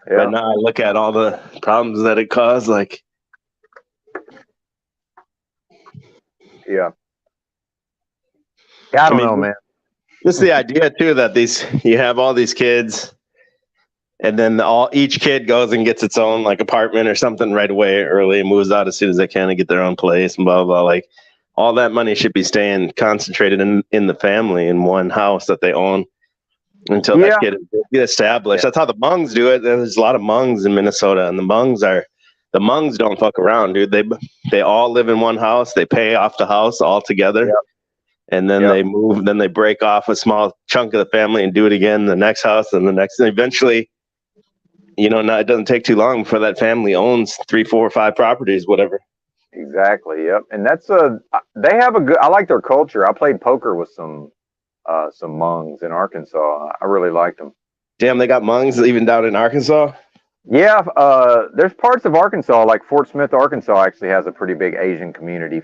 right now I look at all the problems that it caused. Like, yeah, I don't know, man. Just the idea too that you have all these kids, and then each kid goes and gets its own like apartment or something right away early, and moves out as soon as they can and get their own place and blah blah blah. Like, all that money should be staying concentrated in the family in one house that they own until that kid is established. That's how the Hmongs do it. There's a lot of Hmongs in Minnesota, and the Hmongs don't fuck around, dude. They all live in one house. They pay off the house all together. Yep. And then they move, then they break off a small chunk of the family and do it again in the next house and the next. And eventually, you know, it doesn't take too long before that family owns 3, 4, 5 properties, whatever. Exactly. Yep. And they have I like their culture. I played poker with some Hmongs in Arkansas. I really liked them. Damn, they got Hmongs even down in Arkansas? Yeah. There's parts of Arkansas, like Fort Smith, Arkansas actually has a pretty big Asian community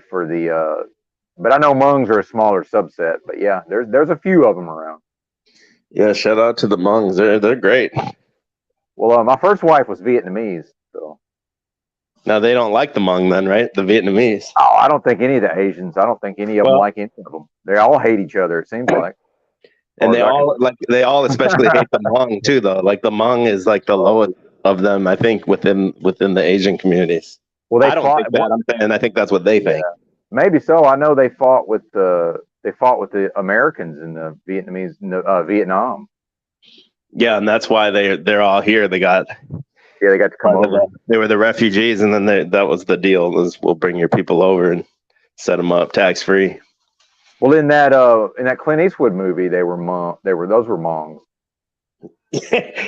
but I know Hmongs are a smaller subset. But yeah, there's a few of them around. Yeah, shout out to the Hmongs. They're great. Well, my first wife was Vietnamese, so. Now they don't like the Hmong then, right? The Vietnamese. Oh, I don't think any of the Asians. I don't think any of them like any of them. They all hate each other. It seems like. And they all especially hate the Hmong too, though. Like the Hmong is like the lowest of them, I think, within the Asian communities. Well, I don't think that. I'm saying I think that's what they think. Maybe so. I know they fought with the Americans in the Vietnam. Yeah, and that's why they're all here. They got to come over. They were the refugees, and then that was the deal: was we'll bring your people over and set them up tax free. Well, in that Clint Eastwood movie, those were Hmongs.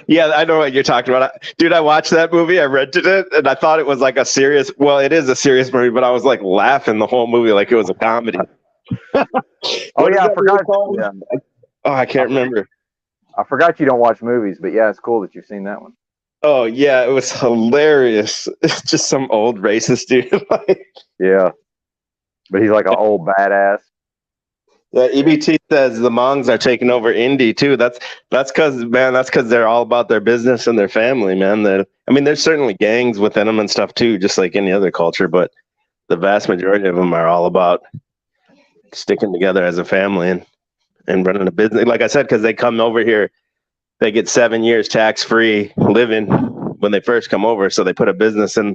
Yeah, I know what you're talking about. Dude, I watched that movie. I rented it, and I thought it was like it is a serious movie, but I was like laughing the whole movie like it was a comedy. Oh, yeah, I forgot. Yeah. Oh, I can't remember. I forgot you don't watch movies, but yeah, it's cool that you've seen that one. Oh, yeah, it was hilarious. It's just some old racist dude. Yeah, but he's like an old badass. Yeah, EBT says the Hmongs are taking over Indy too. That's because they're all about their business and their family, man. There's certainly gangs within them and stuff too, just like any other culture, but the vast majority of them are all about sticking together as a family and running a business. Like I said, because they come over here, they get 7 years tax-free living when they first come over. So they put a business in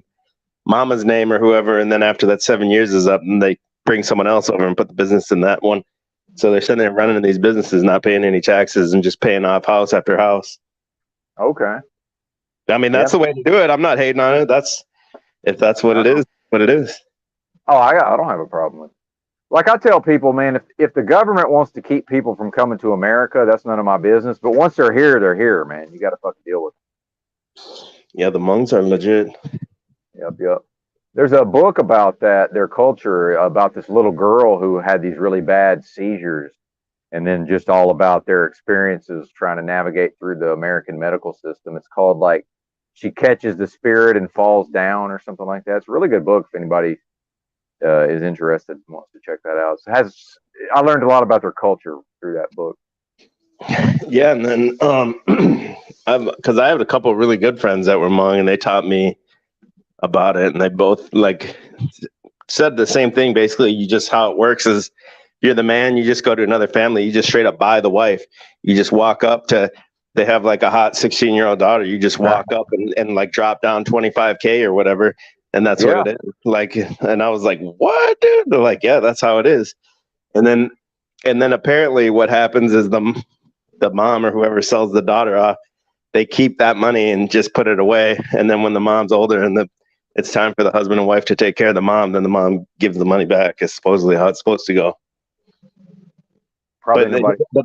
mama's name or whoever, and then after that 7 years is up, and they bring someone else over and put the business in that one. So they're sitting there running these businesses, not paying any taxes and just paying off house after house. Okay. That's the way to do it. I'm not hating on it. If that's what it is, what it is. Oh, I don't have a problem with it. Like I tell people, man, if the government wants to keep people from coming to America, that's none of my business. But once they're here, man. You got to fucking deal with it. Yeah, the Hmongs are legit. Yep. There's a book about their culture, about this little girl who had these really bad seizures, and then just all about their experiences trying to navigate through the American medical system. It's called like She Catches the Spirit and Falls Down or something like that. It's a really good book if anybody is interested and wants to check that out. I learned a lot about their culture through that book. Yeah, and then because I have a couple of really good friends that were Hmong, and they taught me about it, and they both said the same thing. Basically, how it works is you're the man, you just go to another family, you just straight up buy the wife. You just walk up to, they have like a hot 16-year-old daughter, you just walk up and like drop down $25K or whatever, and that's what it is. Like, and I was like, what, dude? They're like, yeah, that's how it is. And then apparently what happens is the mom or whoever sells the daughter off, they keep that money and just put it away, and then when the mom's older and it's time for the husband and wife to take care of the mom, then the mom gives the money back. Is supposedly how it's supposed to go. But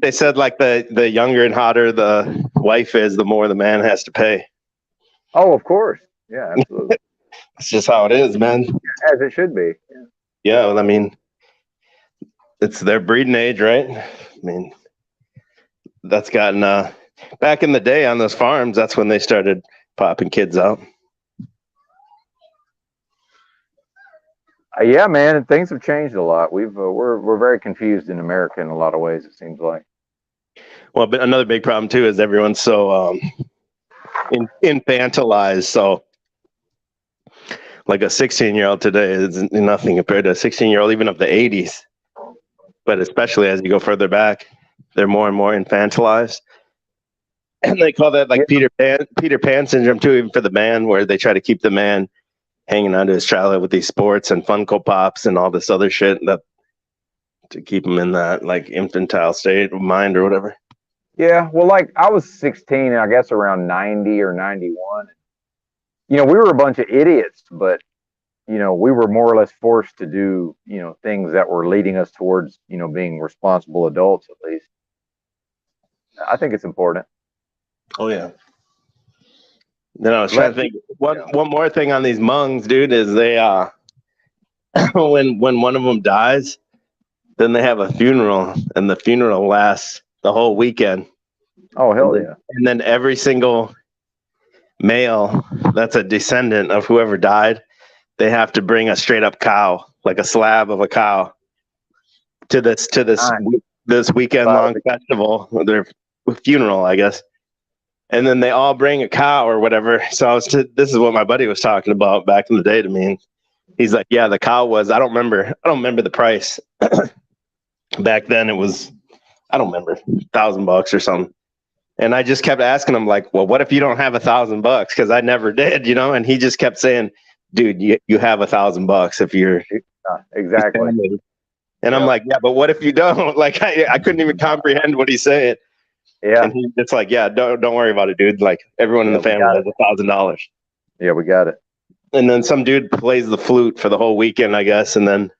they said like the younger and hotter the wife is, the more the man has to pay. Oh, of course. Yeah, absolutely. That's just how it is, man. As it should be. Yeah, well, it's their breeding age, right? That's gotten back in the day on those farms, that's when they started popping kids out. Yeah, man, and things have changed a lot. We're very confused in America in a lot of ways, it seems like. Well, but another big problem too is everyone's so infantilized. So, like a 16-year-old today is nothing compared to a 16-year-old even of the 80s. But especially as you go further back, they're more and more infantilized, and they call that like Peter Pan syndrome too, even for the man, where they try to keep the man hanging onto his childhood with these sports and Funko Pops and all this other shit to keep him in that like infantile state of mind or whatever. Yeah, well, like I was 16, I guess around 90 or 91. We were a bunch of idiots, but we were more or less forced to do things that were leading us towards being responsible adults, at least. I think it's important. Oh yeah. Then I was trying to think one more thing on these Hmongs, dude, is they when one of them dies, then they have a funeral, and the funeral lasts the whole weekend. Oh hell yeah. And then every single male that's a descendant of whoever died, they have to bring a straight up cow, like a slab of a cow, to this weekend long festival, their funeral, I guess. and then they all bring a cow or whatever. So this is what my buddy was talking about back in the day to me. And he's like, yeah, the cow was, I don't remember the price. Back then it was, I don't remember, $1,000 or something. And I just kept asking him, like, well, what if you don't have $1,000? Because I never did, And he just kept saying, dude, you have $1,000 if you're exactly. And I'm like, yeah, but what if you don't? Like, I couldn't even comprehend what he's saying. Yeah. And he's just like, yeah, don't worry about it, dude. Like, everyone in the family has $1,000. Yeah, we got it. And then some dude plays the flute for the whole weekend, I guess, and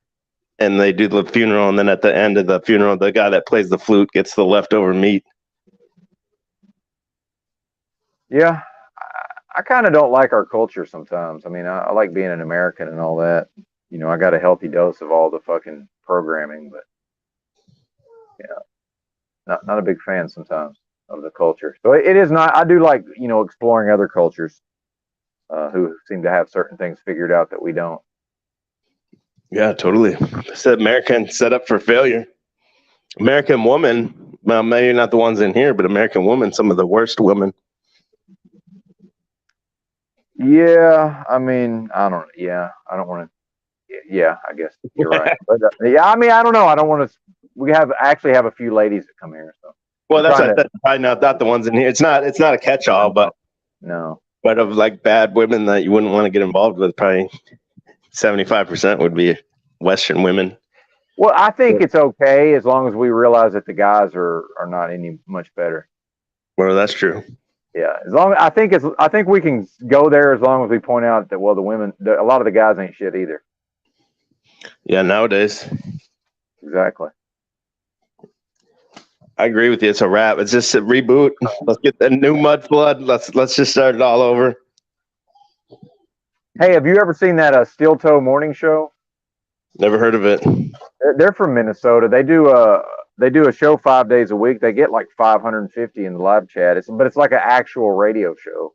they do the funeral, and then at the end of the funeral, the guy that plays the flute gets the leftover meat. Yeah, I kind of don't like our culture sometimes. I mean, I like being an American and all that. I got a healthy dose of all the fucking programming, but not a big fan sometimes of the culture. So it is not. I do like exploring other cultures who seem to have certain things figured out that we don't. Yeah, totally. It's American set up for failure. American woman, well, maybe not the ones in here, but American women, some of the worst women. Yeah, I mean, I don't want to. Yeah, I guess you're right. But yeah, I mean, I don't know. I don't want to. We actually have a few ladies that come here. So. Well, that's probably not the ones in here. It's not a catch-all, but no. But of like bad women that you wouldn't want to get involved with, probably 75% would be Western women. Well, I think it's okay as long as we realize that the guys are not any much better. Well, that's true. Yeah, I think we can go there as long as we point out that the women, a lot of the guys ain't shit either. Yeah, nowadays. Exactly. I agree with you. It's a wrap. It's just a reboot. Let's get the new mud flood. Let's just start it all over. Hey, have you ever seen that Steel Toe morning show? Never heard of it. They're from Minnesota. They do a show 5 days a week. They get like 550 in the live chat. But it's like an actual radio show.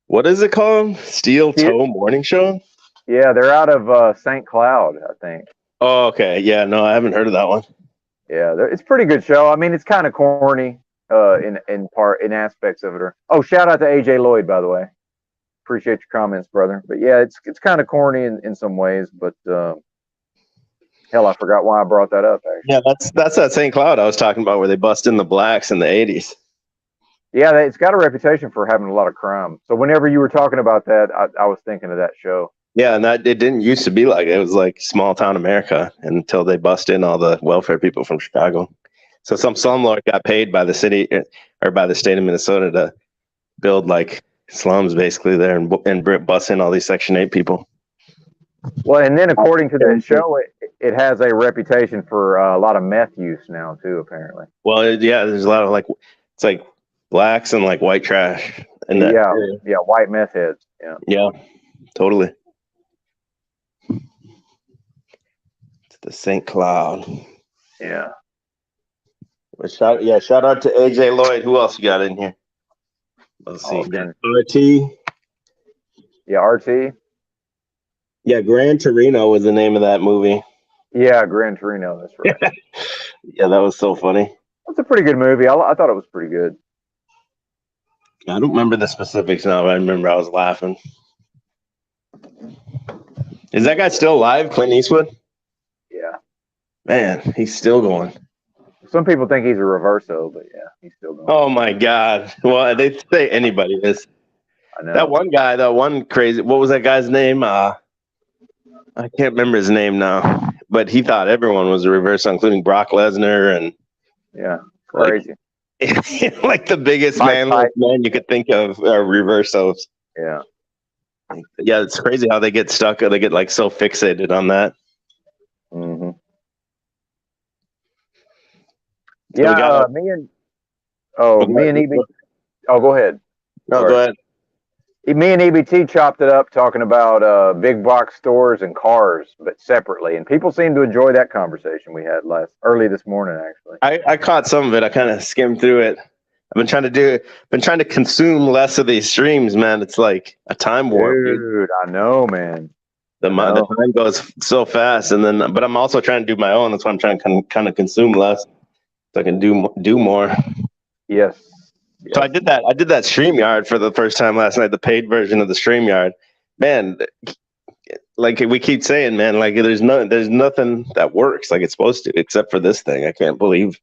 What is it called? Steel Toe Morning Show? Yeah, they're out of St. Cloud, I think. Oh, okay. Yeah, no, I haven't heard of that one. Yeah, it's a pretty good show. I mean, it's kind of corny in aspects of it. Oh, shout out to AJ Lloyd, by the way. Appreciate your comments, brother. But yeah, it's kind of corny in some ways. But hell, I forgot why I brought that up. Actually, yeah, that's that St. Cloud I was talking about, where they bust in the blacks in the 80s. Yeah, it's got a reputation for having a lot of crime. So whenever you were talking about that, I was thinking of that show. Yeah, and it didn't used to be like it was like small town America until they bust in all the welfare people from Chicago. So some slumlord got paid by the city or by the state of Minnesota to build like slums basically there and bust in all these Section 8 people. Well, and then according to that show, it has a reputation for a lot of meth use now too, apparently. Well, yeah, there's a lot of it's like blacks and like white trash. And yeah, white meth heads. Yeah, totally. The St. Cloud. Yeah. Shout out to AJ Lloyd. Who else you got in here? Let's see. RT. Yeah, RT. Yeah, Gran Torino was the name of that movie. Yeah, Gran Torino. That's right. Yeah, that was so funny. That's a pretty good movie. I thought it was pretty good. I don't remember the specifics now, but I remember I was laughing. Is that guy still alive, Clint Eastwood? Yeah. Man, he's still going. Some people think he's a reverso, but yeah, he's still going. Oh my God. Well, they say anybody is. I know. That one guy, that one crazy, what was that guy's name? I can't remember his name now, but he thought everyone was a reverso, including Brock Lesnar and yeah, crazy. Like the biggest man you could think of are reversos. Yeah. Yeah, it's crazy how they get stuck. They get like so fixated on that. Mm-hmm. Yeah, me and EB. Oh, go ahead. No, go ahead. Me and EBT chopped it up talking about big box stores and cars, but separately. And people seem to enjoy that conversation we had early this morning, actually. I caught some of it. I kind of skimmed through it. I've been trying to consume less of these streams, man. It's like a time warp. Dude, I know, man. The time goes so fast, but I'm also trying to do my own. That's why I'm trying to kind of consume less, so I can do more. Yes, Yes. So I did that StreamYard for the first time last night, the paid version of the StreamYard. Man, like we keep saying, man, like there's nothing that works like it's supposed to, except for this thing. I can't believe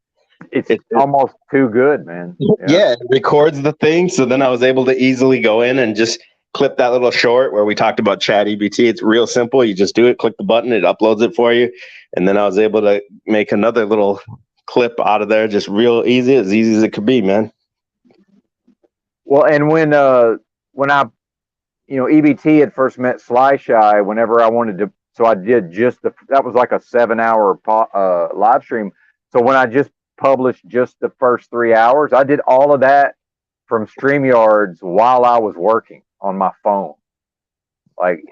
it's almost too good, man. Yeah, it records the thing. So then I was able to easily go in and just clip that little short where we talked about Chat EBT. It's real simple. You just do it, click the button, it uploads it for you. And then I was able to make another little clip out of there, just real easy as it could be, man. Well, and when I, EBT had first met Sly Shy, whenever I wanted to, so I did that was like a 7-hour live stream. So when I just published just the first 3 hours, I did all of that from StreamYards while I was working on my phone. Like,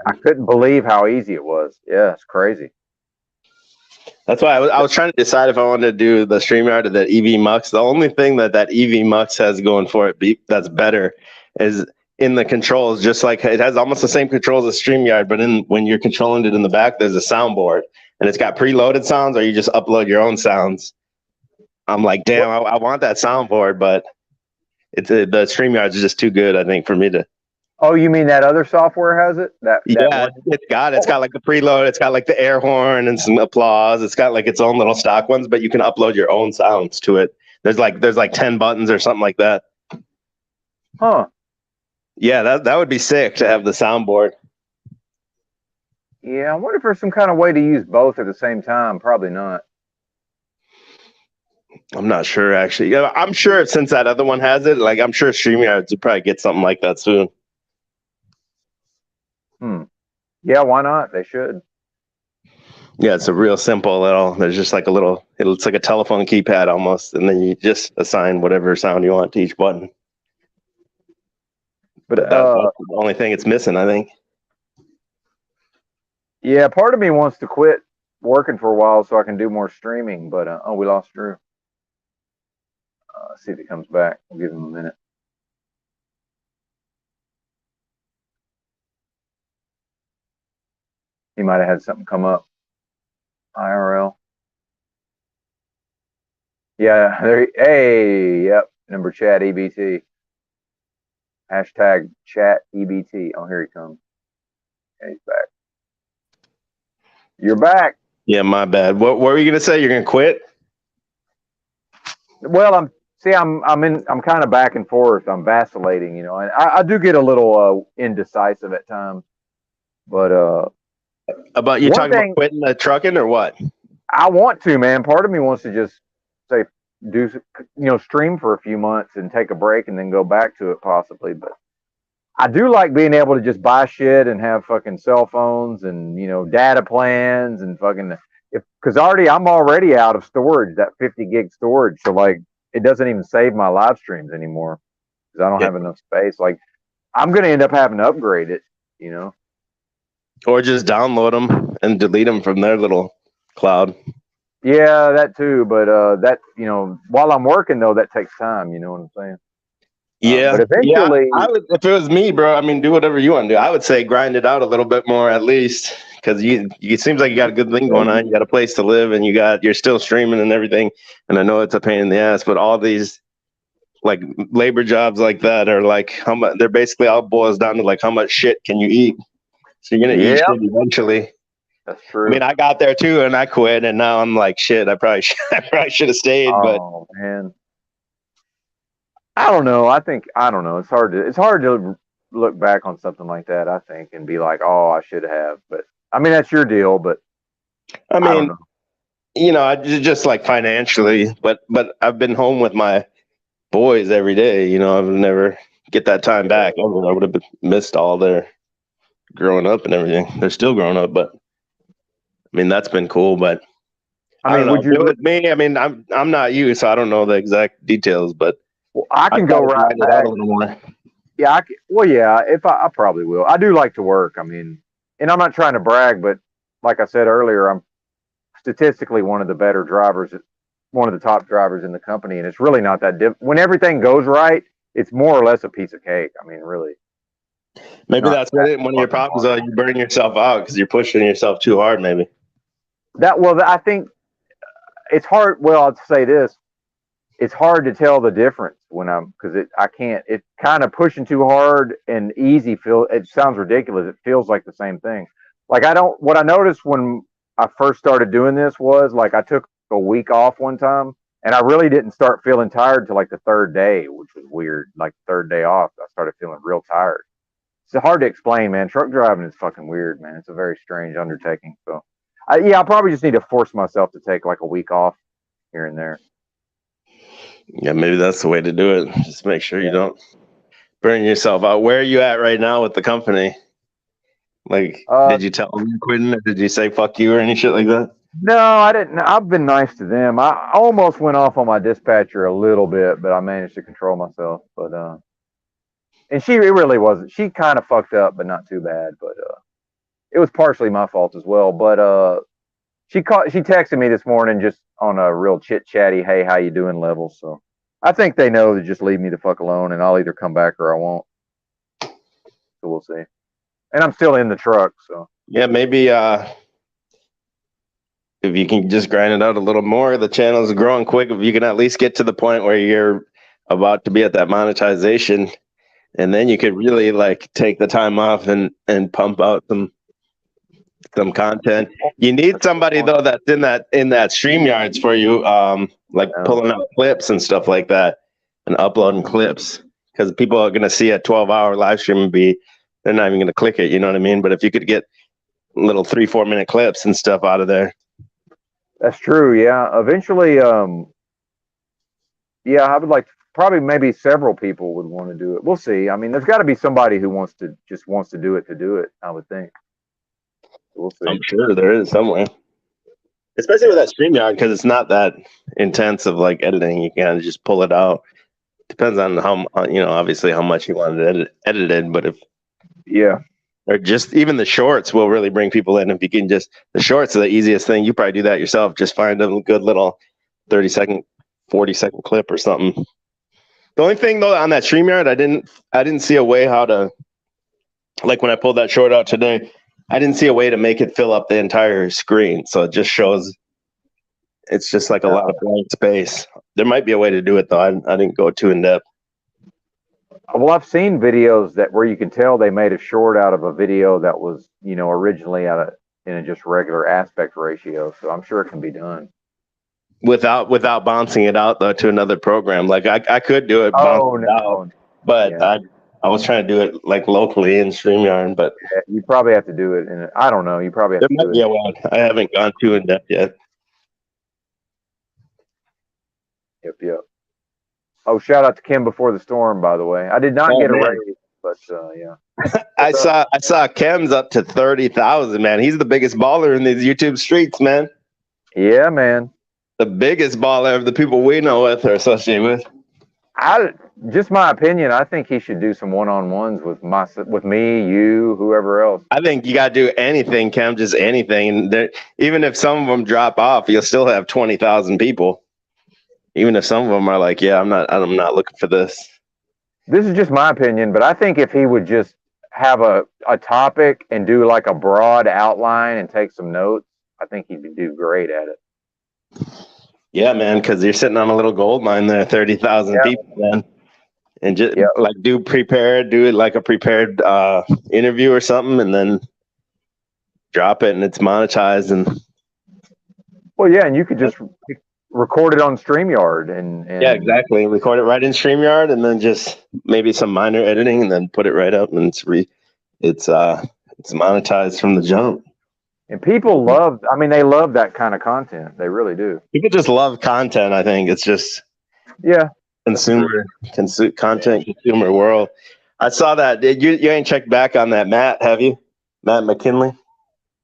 I couldn't believe how easy it was. Yeah, it's crazy. That's why I was trying to decide if I wanted to do the StreamYard or the EV Mux. The only thing that EV Mux has going for it that's better is in the controls, just like it has almost the same controls as StreamYard, but when you're controlling it in the back, there's a soundboard and it's got preloaded sounds, or you just upload your own sounds. I'm like, damn, I want that soundboard, but the StreamYard is just too good, I think, for me to. Oh, you mean that other software has it? It's got like the preload, it's got like the air horn and some applause. It's got like its own little stock ones, but you can upload your own sounds to it. There's like 10 buttons or something like that. Huh. Yeah, that would be sick to have the soundboard. Yeah, I wonder if there's some kind of way to use both at the same time. Probably not. I'm not sure, actually. Yeah, I'm sure since that other one has it, like I'm sure StreamYard will probably get something like that soon. Yeah, why not? They should. Yeah, it's a real simple there's just like it looks like a telephone keypad almost, and then you just assign whatever sound you want to each button. But that's the only thing it's missing, I think. Yeah, part of me wants to quit working for a while so I can do more streaming, but we lost Drew. Let's see if he comes back. We'll give him a minute. He might have had something come up. IRL. Yeah, yep. Number chat EBT. Hashtag chat EBT. Oh, here he comes. Okay, he's back. You're back. Yeah, my bad. What were you gonna say? You're gonna quit? Well, I'm kind of back and forth. I'm vacillating, and I do get a little indecisive at times. But about you talking about quitting the trucking or what? I want to, man. Part of me wants to just say stream for a few months and take a break and then go back to it possibly. But I do like being able to just buy shit and have fucking cell phones and data plans and fucking because I'm already out of storage, that 50 gig storage. So like it doesn't even save my live streams anymore because I don't have enough space. Like I'm gonna end up having to upgrade it, or just download them and delete them from their little cloud. Yeah, that too. But that while I'm working though, that takes time. You know what I'm saying? Yeah, but eventually, I would, if it was me, bro. I mean, do whatever you want to do. I would say grind it out a little bit more at least, because it seems like you got a good thing going on. You got a place to live, and you're still streaming and everything. And I know it's a pain in the ass, but all these like labor jobs like that are like how much. They're basically all boils down to like how much shit can you eat. So you're gonna eat shit eventually. That's true. I mean, I got there too, and I quit, and now I'm like, shit. I probably should have stayed. Oh man. I don't know. I don't know. It's hard to look back on something like that, I think, and be like, oh, I should have. But I mean, that's your deal. But I mean, just like financially, but I've been home with my boys every day. I've never get that time back. I would have missed all their growing up and everything. They're still growing up, but I mean, that's been cool. But I mean, would you with me? I mean, I'm not you, so I don't know the exact details, but. Well, I can go right back. A little more. Yeah, if I probably will. I do like to work. I mean, and I'm not trying to brag, but like I said earlier, I'm statistically one of the better drivers, one of the top drivers in the company, and it's really not that when everything goes right, it's more or less a piece of cake. I mean, really. Maybe that's one of your problems. You burn yourself out because you're pushing yourself too hard. Maybe. I think it's hard. Well, I'll say this. it's hard to tell the difference when because I can't. It's kind of pushing too hard and easy. It sounds ridiculous. It feels like the same thing. Like I don't. What I noticed when I first started doing this was like I took a week off one time, and I really didn't start feeling tired till like the third day, which was weird. Like the third day off, I started feeling real tired. It's hard to explain, man. Truck driving is fucking weird, man. It's a very strange undertaking. So, yeah, I'll probably just need to force myself to take like a week off here and there. Yeah, maybe that's the way to do it. Just make sure you don't burn yourself out. Where are you at right now with the company? Like, did you tell them you're quitting, or did you say fuck you or any shit like that? No, I didn't. I've been nice to them. I almost went off on my dispatcher a little bit, but I managed to control myself. But and it really wasn't. She kind of fucked up, but not too bad. But it was partially my fault as well. But she texted me this morning just on a real chit chatty, hey, how you doing level. So I think they know to just leave me the fuck alone, and I'll either come back or I won't. So we'll see. And I'm still in the truck, so yeah, maybe if you can just grind it out a little more, the channel's growing quick. If you can at least get to the point where you're about to be at that monetization, and then you could really like take the time off and pump out some content. You need somebody though that's in that StreamYards for you, like pulling out clips and stuff like that, and uploading clips, because people are gonna see a 12-hour live stream and they're not even gonna click it. You know what I mean? But if you could get little 3-4 minute clips and stuff out of there. That's true. Yeah. Eventually, yeah, I would like probably maybe several people would want to do it. We'll see. I mean, there's got to be somebody who wants to do it. I would think. We'll see. I'm sure there is somewhere, especially with that StreamYard, because it's not that intense of like editing. You can just pull it out. Depends on how obviously how much you want it edited, but if or just even the shorts will really bring people in. If you can the shorts are the easiest thing. You probably do that yourself. Just find a good little 30-second, 40-second clip or something. The only thing though on that StreamYard, I didn't see a way how to, like when I pulled that short out today, I didn't see a way to make it fill up the entire screen. So it just shows, it's just like a lot of blank space. There might be a way to do it though. I didn't go too in depth. Well, I've seen videos where you can tell they made a short out of a video that was, originally in a just regular aspect ratio. So I'm sure it can be done without bouncing it out though to another program. Like I could do it. But I was trying to do it like locally in StreamYard. But you probably have to do it. I don't know. You probably have to do it. Yeah, well, I haven't gone too in depth yet. Yep. Oh, shout out to Kim Before the Storm, by the way. I did not get a raise, but yeah. I saw Kim's up to 30,000, man. He's the biggest baller in these YouTube streets, man. Yeah, man. The biggest baller of the people we know with or associated with. Just my opinion, I think he should do some one-on-ones with me, you, whoever else. I think you got to do anything, Kim, just anything. Even if some of them drop off, you'll still have 20,000 people. Even if some of them are like, yeah, I'm not looking for this. This is just my opinion, but I think if he would just have a topic and do like a broad outline and take some notes, I think he'd do great at it. Yeah, man, because you're sitting on a little gold mine there, 30,000 people, man. And just like do it like a prepared interview or something, and then drop it and it's monetized. And well, yeah, and you could just record it on StreamYard and yeah, exactly. Record it right in StreamYard, and then just maybe some minor editing, and then put it right up, and it's monetized from the jump. And people love that kind of content. They really do. People just love content. I think it's just consumer world. I saw that. You ain't checked back on that Matt, have you? Matt McKinley?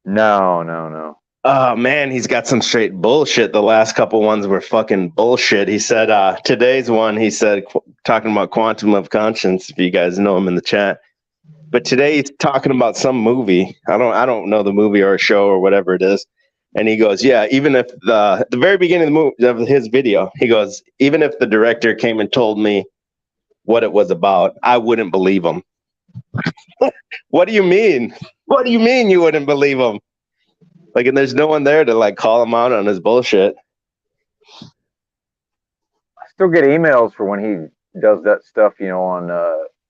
No. Oh man, he's got some straight bullshit. The last couple ones were fucking bullshit. He said today's one, he said, talking about Quantum of Conscience, if you guys know him in the chat. But today he's talking about some movie. I don't know the movie or a show or whatever it is. And he goes, yeah, even if the very beginning of the movie, of his video, he goes, even if the director came and told me what it was about, I wouldn't believe him. What do you mean? What do you mean you wouldn't believe him? Like, and there's no one there to like call him out on his bullshit. still get emails for when he does that stuff, on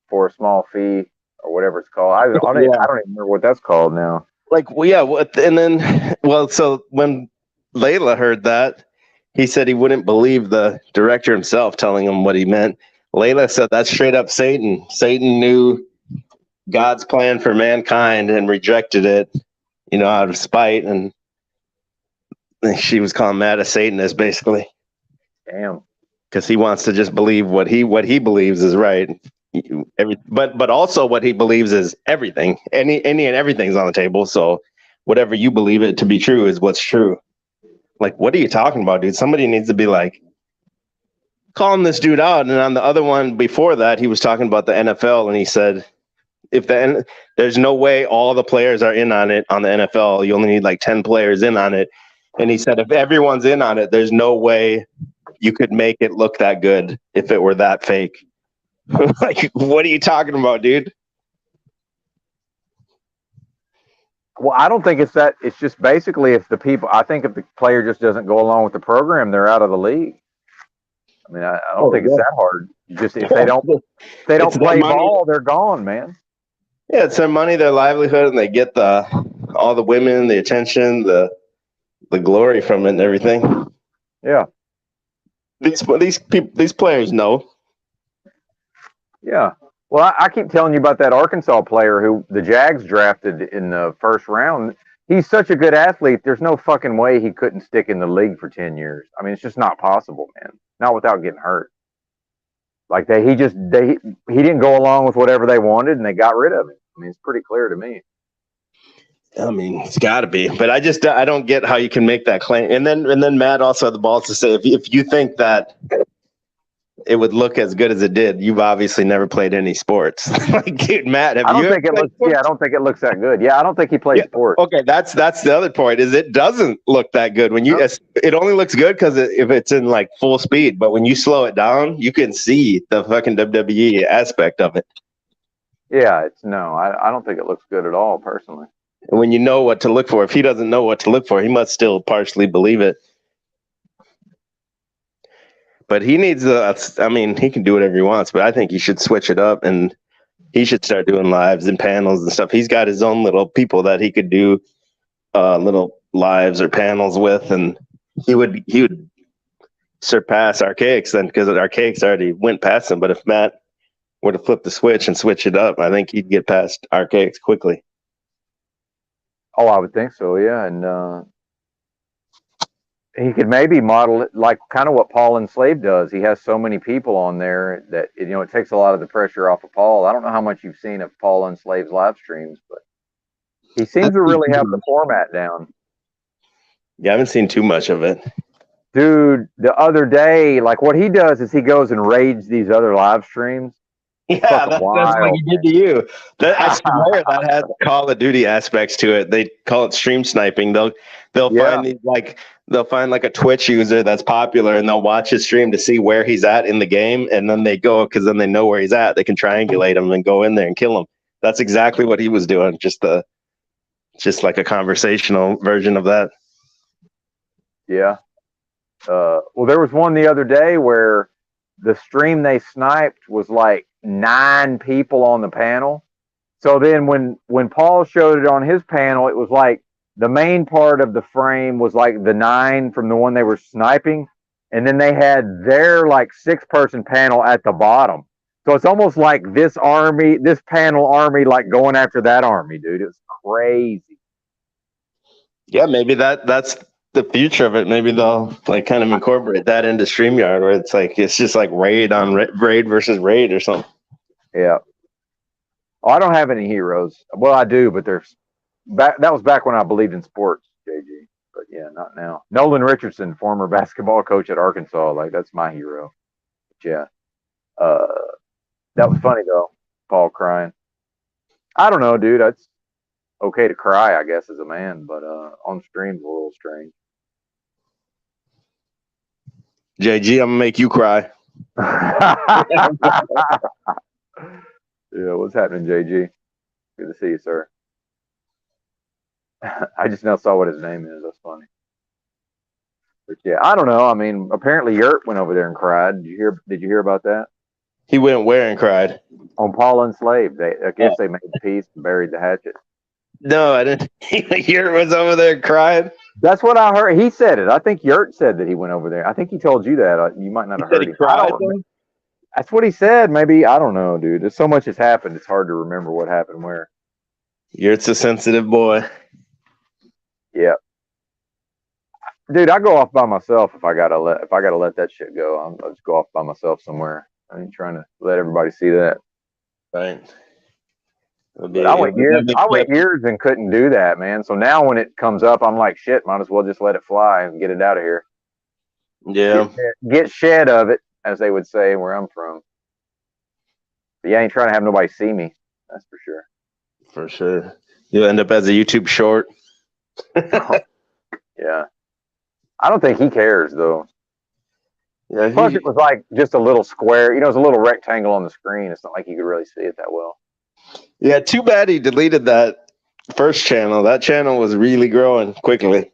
for a small fee or whatever it's called. I don't even remember what that's called now. Like, and then, so when Layla heard that, he said he wouldn't believe the director himself telling him what he meant. Layla said that's straight up Satan. Satan knew God's plan for mankind and rejected it, out of spite, and she was calling Matt a Satanist, basically. Damn. Because he wants to just believe what he believes is right. But also what he believes is everything. Any and everything's on the table. So whatever you believe it to be true is what's true. Like, what are you talking about, dude? Somebody needs to be like calling this dude out. And on the other one before that, he was talking about the NFL, and he said, there's no way all the players are in on it on the NFL. You only need like 10 players in on it. And he said, if everyone's in on it, there's no way you could make it look that good if it were that fake. Like, what are you talking about, dude? Well, I don't think it's that. It's just basically if the player just doesn't go along with the program, they're out of the league. I mean, I don't think it's that hard. Just if they don't play ball, they're gone, man. Yeah, it's their money, their livelihood, and they get all the women, the attention, the glory from it, and everything. Yeah. These players know. Yeah. Well, I keep telling you about that Arkansas player who the Jags drafted in the first round. He's such a good athlete. There's no fucking way he couldn't stick in the league for 10 years. I mean, it's just not possible, man. Not without getting hurt. Like he didn't go along with whatever they wanted, and they got rid of him. I mean, it's pretty clear to me. I mean, it's got to be, but I don't get how you can make that claim. And then Matt also had the balls to say, if you think that it would look as good as it did, you've obviously never played any sports. Like, dude, Matt, I don't think it looks that good. Yeah, I don't think he plays sports. Okay, that's the other point. Is it doesn't look that good when it only looks good because if it's in like full speed, but when you slow it down, you can see the fucking WWE aspect of it. Yeah, I don't think it looks good at all, personally. And when you know what to look for, if he doesn't know what to look for, he must still partially believe it. But he needs he can do whatever he wants, but I think he should switch it up and he should start doing lives and panels and stuff. He's got his own little people that he could do little lives or panels with, and he would surpass Archaics then, because Archaics already went past him. But if Matt were to flip the switch and switch it up, I think he'd get past Archaics quickly. Oh, I would think so, yeah. And he could maybe model it like kind of what Paul Enslaved does. He has so many people on there that it takes a lot of the pressure off of Paul. I don't know how much you've seen of Paul Enslaved's live streams, but he seems to really have the format down. Yeah, I haven't seen too much of it. Dude, the other day, like what he does is he goes and raids these other live streams. Yeah, that's what he did to you. I swear that has Call of Duty aspects to it. They call it stream sniping. They'll find these they'll find like a Twitch user that's popular, and they'll watch his stream to see where he's at in the game, and then they go because then they know where he's at. They can triangulate him and go in there and kill him. That's exactly what he was doing. Just like a conversational version of that. Yeah. Well, there was one the other day where the stream they sniped was like 9 people on the panel. So then when Paul showed it on his panel, it was like the main part of the frame was like the 9 from the one they were sniping. And then they had their like 6-person panel at the bottom. So it's almost like this panel army, like going after that army, dude. It was crazy. Yeah, maybe that's the future of it. Maybe they'll like kind of incorporate that into StreamYard, where it's just like raid versus raid or something. Yeah. Oh, I don't have any heroes. Well, I do, but that was back when I believed in sports, JG. But yeah, not now. Nolan Richardson, former basketball coach at Arkansas, like that's my hero. But yeah. That was funny though, Paul crying. I don't know, dude. It's okay to cry, I guess, as a man, but on stream's a little strange. JG, I'm gonna make you cry. Yeah, what's happening, JG? Good to see you, sir. I just now saw what his name is. That's funny. But yeah, I don't know. I mean, apparently Yurt went over there and cried. Did you hear about that? He went where and cried? On Paul Enslaved. I guess they made peace and buried the hatchet. No, I didn't. Yurt was over there crying. That's what I heard. He said it. I think Yurt said that he went over there. I think he told you that. You might not have heard him. I don't remember. That's what he said. Maybe. I don't know, dude. There's so much has happened. It's hard to remember what happened where. Yurt's a sensitive boy. Yeah. Dude, I go off by myself if I gotta let that shit go. I'll just go off by myself somewhere. I ain't trying to let everybody see that. Right. But I went years and couldn't do that, man. So now when it comes up, I'm like, shit, might as well just let it fly and get it out of here. Yeah. Get shed of it, as they would say where I'm from. But yeah, I ain't trying to have nobody see me. That's for sure. For sure. You'll end up as a YouTube short. Yeah. I don't think he cares, though. Yeah. Plus, it was like just a little square. It was a little rectangle on the screen. It's not like you could really see it that well. Yeah, too bad he deleted that first channel. That channel was really growing quickly.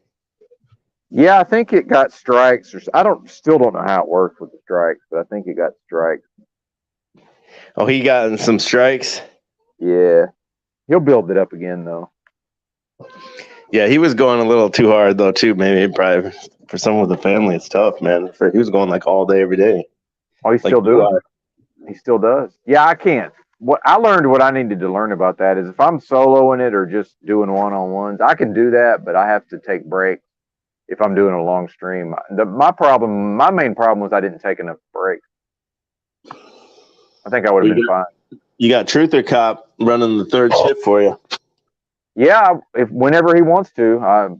Yeah, I think it got strikes. Still don't know how it works with the strikes, but I think it got strikes. Oh, he got some strikes? Yeah. He'll build it up again, though. Yeah, he was going a little too hard, though, too. Maybe probably for someone with a family, it's tough, man. He was going like all day, every day. Oh, he's still doing it? He still does. Yeah, I can't. I learned what I needed to learn about that is if I'm soloing it or just doing one-on-ones, I can do that, but I have to take breaks if I'm doing a long stream. My main problem was I didn't take enough breaks. I think I would have been fine. You got Truth or Cop running the third shift for you. Yeah, whenever he wants to,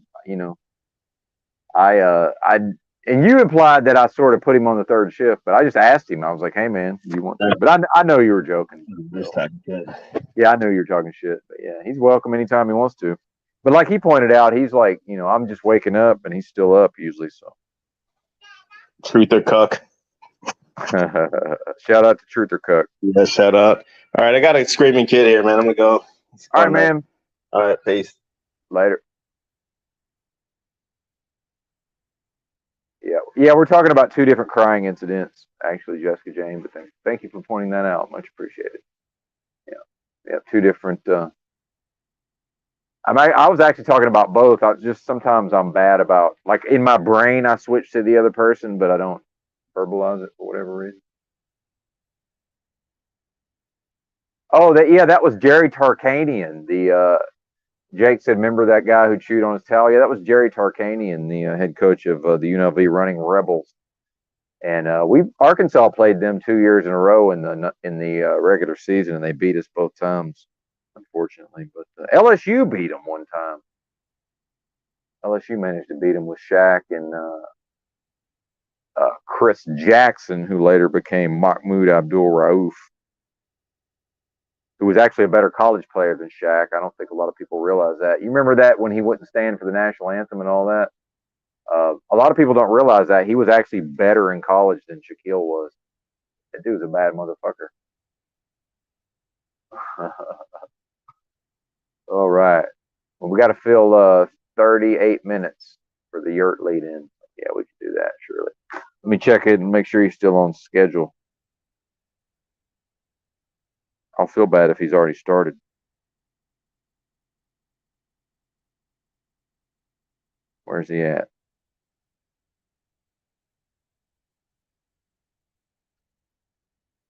and you implied that I sort of put him on the third shift, but I just asked him. I was like, "Hey, man, do you want to?" But I know you were joking. Just talking shit. Yeah, I knew you were talking shit. But yeah, he's welcome anytime he wants to. But like he pointed out, he's like, I'm just waking up and he's still up usually. So Truth or Cook. Shout out to Truth or Cook. Yeah, shout out. All right, I got a screaming kid here, man. I'm gonna go. All right, man. All right, peace. Later. Yeah, we're talking about two different crying incidents, actually, Jessica Jane. But thank you for pointing that out. Much appreciated. Yeah, two different. I was actually talking about both. Sometimes I'm bad about, like, in my brain I switch to the other person, but I don't verbalize it for whatever reason. Oh, that was Jerry Tarkanian. Jake said, remember that guy who chewed on his towel? Yeah, that was Jerry Tarkanian, the head coach of the UNLV Running Rebels. And Arkansas played them 2 years in a row in the regular season, and they beat us both times, unfortunately. But LSU beat them one time. LSU managed to beat them with Shaq and Chris Jackson, who later became Mahmoud Abdul-Rauf, who was actually a better college player than Shaq. I don't think a lot of people realize that. You remember that when he wouldn't stand for the national anthem and all that? A lot of people don't realize that. He was actually better in college than Shaquille was. That dude's a bad motherfucker. All right. Well, we got to fill 38 minutes for the Yurt lead in. Yeah, we can do that, surely. Let me check it and make sure he's still on schedule. I'll feel bad if he's already started. Where's he at?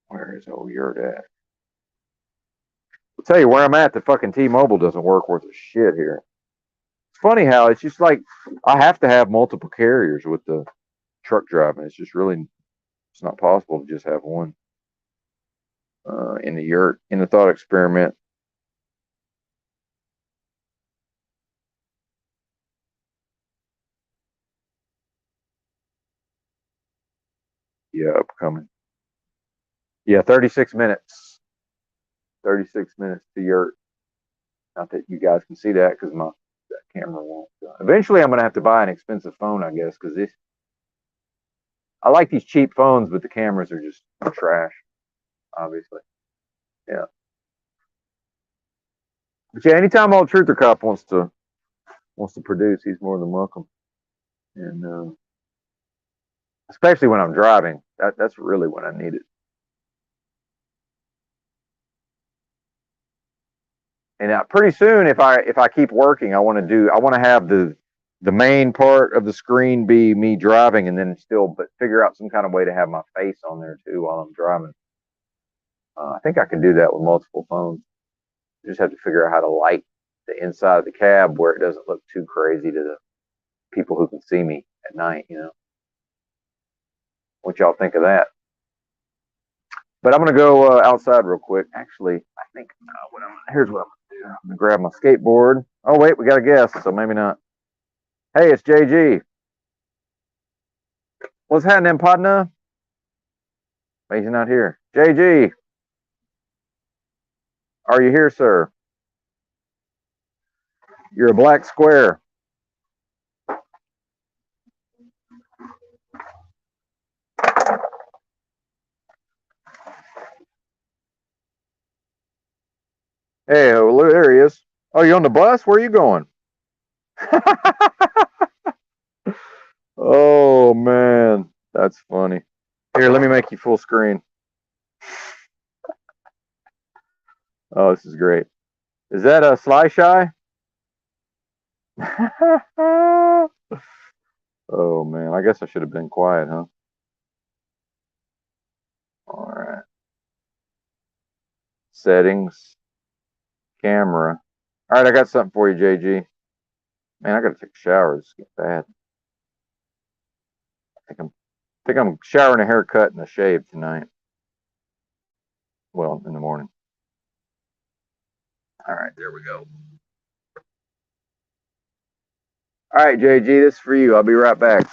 Where is old Yurt at? I'll tell you where I'm at. The fucking T-Mobile doesn't work worth a shit here. It's funny how it's just like I have to have multiple carriers with the truck driving. It's just really, it's not possible to just have one. In the Yurt, in the thought experiment. Yeah, upcoming. Yeah, 36 minutes. 36 minutes to Yurt. Not that you guys can see that because that camera won't. Eventually, I'm gonna have to buy an expensive phone, I guess, because I like these cheap phones, but the cameras are just trash. Obviously, yeah. But yeah, anytime Old Truther Cop wants to produce, he's more than welcome. And especially when I'm driving. That's really when I need it. And pretty soon, if I keep working, I want to have the main part of the screen be me driving, and then but figure out some kind of way to have my face on there too while I'm driving. I think I can do that with multiple phones. You just have to figure out how to light the inside of the cab where it doesn't look too crazy to the people who can see me at night. What y'all think of that? But I'm gonna go outside real quick. Actually, I think here's what I'm gonna do. I'm gonna grab my skateboard. Oh wait, we got a guest, so maybe not. Hey, it's JG. What's happening, partner? Wait, he's not here. JG, are you here, sir? You're a black square. Hey, look, there he is. Oh, you on the bus? Where are you going? Oh man, that's funny. Here, let me make you full screen. Oh, this is great. Is that a Sly Shy? Oh man, I guess I should have been quiet, huh? All right. Settings, camera. All right, I got something for you, JG. Man, I gotta take a shower. This is getting bad. I think I'm showering, a haircut, and a shave tonight. Well, in the morning. All right, there we go. All right, JG, this is for you. I'll be right back.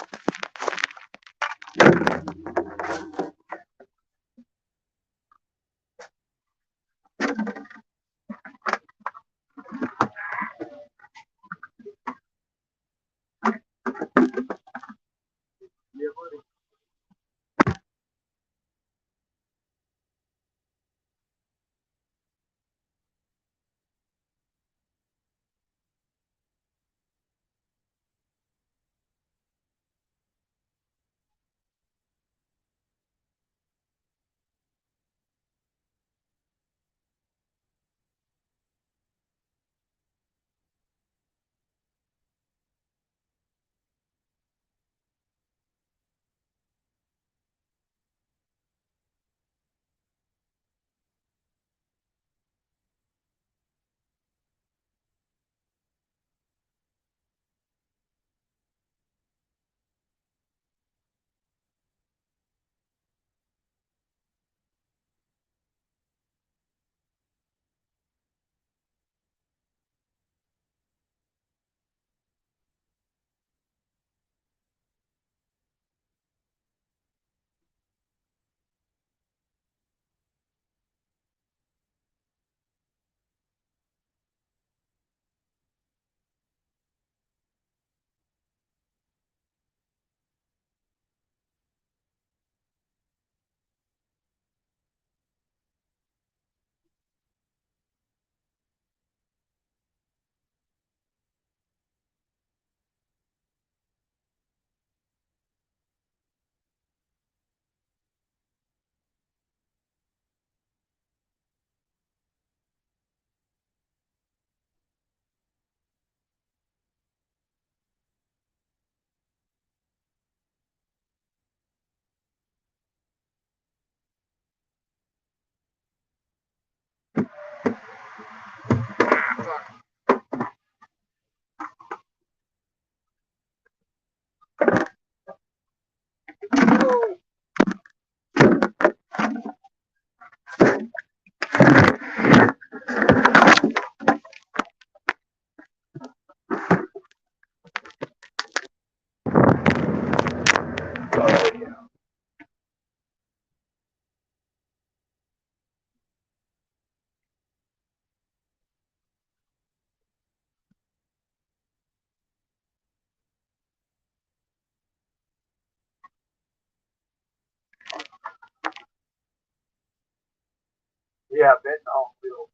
Yeah, betting on Bill.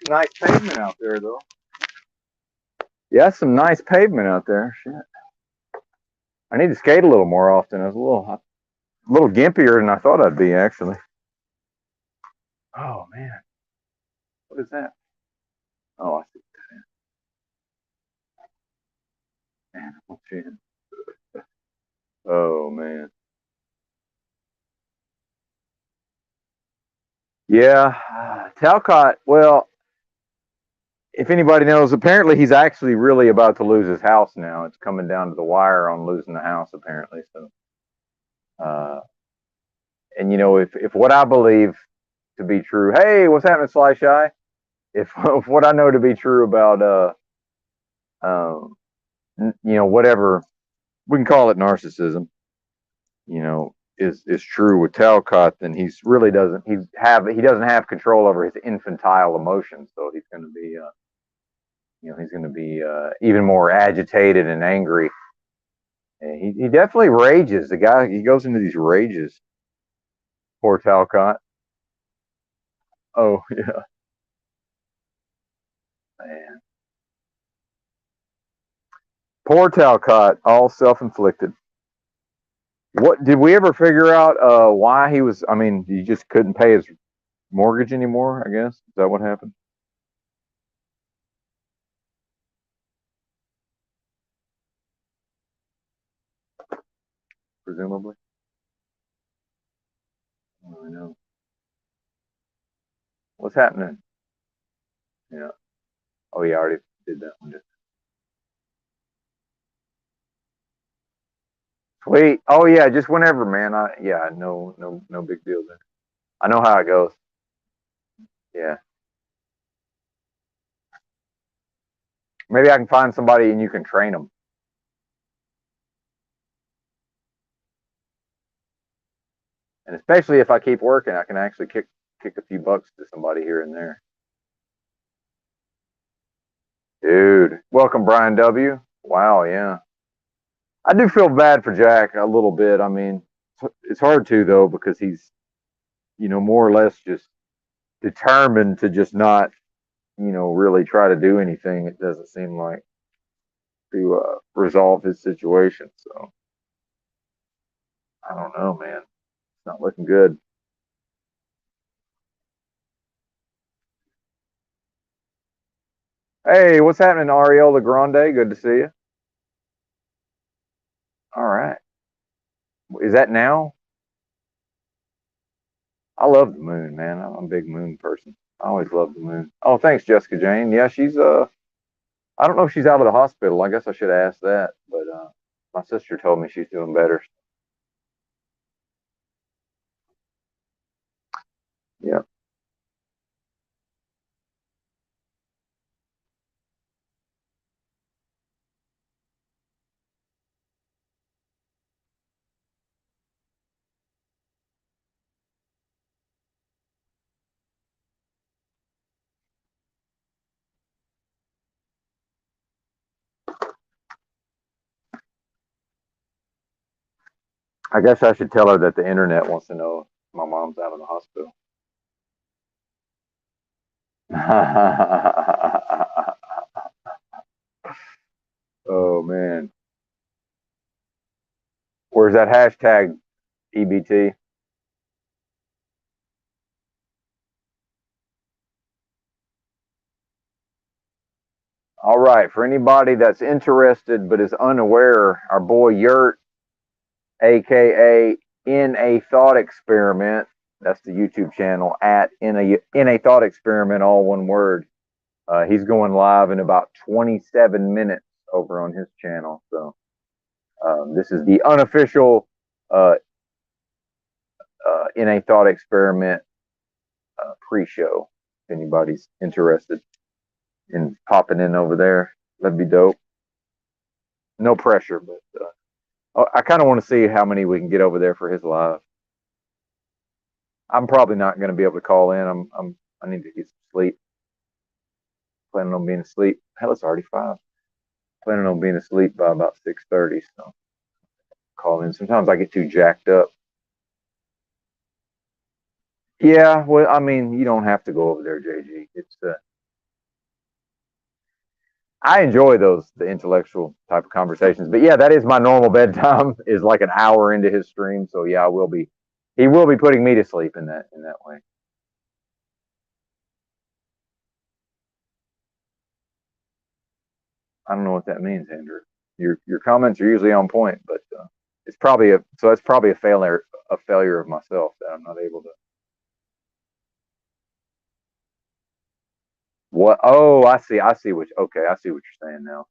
Nice pavement out there, though. Yeah, that's some nice pavement out there. Shit. I need to skate a little more often. I was a little gimpier than I thought I'd be, actually. Oh man, what is that? Oh, I see. Man, what's in? Oh man. Yeah, Talcott. Well, if anybody knows, apparently he's actually really about to lose his house now. It's coming down to the wire on losing the house, apparently. So, and you know, if what I believe to be true, hey, what's happening, Sly Shy? If what I know to be true about you know, whatever we can call it narcissism, you know, is true with Talcott, then he doesn't have control over his infantile emotions, so he's going to be you know, he's going to be even more agitated and angry. And he definitely rages. The guy, he goes into these rages. Poor Talcott. Oh yeah, man. Poor Talcott, all self-inflicted. What did we ever figure out? Why he was? I mean, he just couldn't pay his mortgage anymore. I guess is that what happened? Presumably. Oh, I know. What's happening? Yeah. Oh, he already did that one. Sweet. Oh yeah, just whenever, man. Yeah, no big deal there. I know how it goes. Yeah. Maybe I can find somebody and you can train them. And especially if I keep working, I can actually kick a few bucks to somebody here and there. Dude, welcome Brian W. Wow, yeah. I do feel bad for Jack a little bit. I mean, it's hard to though because he's, you know, more or less just determined to just not, you know, really try to do anything. It doesn't seem like to resolve his situation. So I don't know, man. It's not looking good. Hey, what's happening, Ariel Grande? Good to see you. All right. Is that now? I love the moon, man. I'm a big moon person. I always love the moon. Oh, thanks, Jessica Jane. Yeah, she's I don't know if she's out of the hospital. I guess I should ask that, but my sister told me she's doing better. Yeah. I guess I should tell her that the internet wants to know if my mom's out of the hospital. Oh man. Where's that hashtag EBT? All right. For anybody that's interested but is unaware, our boy Yurt, aka In a Thought Experiment, that's the YouTube channel at In a Thought Experiment, all one word. He's going live in about 27 minutes over on his channel. So this is the unofficial uh, In a Thought Experiment pre-show. If anybody's interested in popping in over there, that'd be dope. No pressure, but I kind of want to see how many we can get over there for his live. I'm probably not going to be able to call in. I need to get some sleep. Planning on being asleep. Hell, it's already 5. Planning on being asleep by about 6:30. So call in. Sometimes I get too jacked up. Yeah, well, I mean, you don't have to go over there, JG. It's I enjoy the intellectual type of conversations. But yeah, that is my normal bedtime is like an hour into his stream. So yeah, he will be putting me to sleep in that way. I don't know what that means, Andrew. Your comments are usually on point, but it's probably that's probably a failure of myself that I'm not able to. What? Oh, I see. Okay, I see what you're saying now.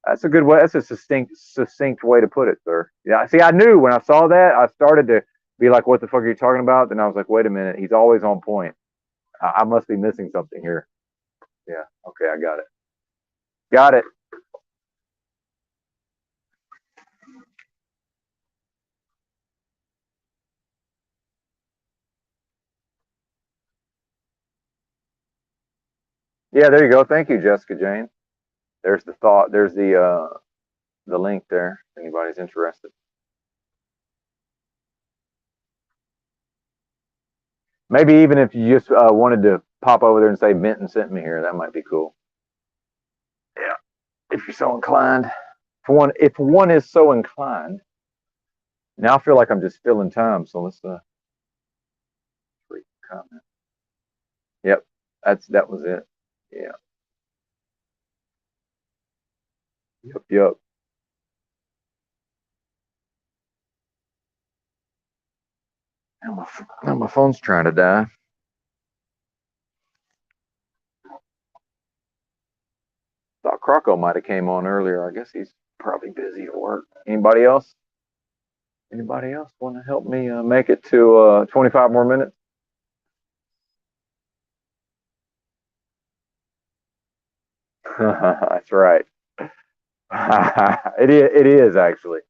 That's a good way. That's a succinct way to put it, sir. Yeah. See, I knew when I saw that, I started to be like, "What the fuck are you talking about?" Then I was like, "Wait a minute, he's always on point. I must be missing something here." Yeah. Okay, I got it. Got it. Yeah, there you go. Thank you, Jessica Jane. There's the thought. There's the link there. If anybody's interested. Maybe even if you just wanted to pop over there and say Benton sent me here, that might be cool. Yeah, if you're so inclined. If one is so inclined. Now I feel like I'm just filling time, so let's comment. Yep, that was it. Yeah. Yep. Now my phone's trying to die. Thought Croco might have came on earlier. I guess he's probably busy at work. Anybody else? Anybody else want to help me make it to 25 more minutes? That's right. It is actually.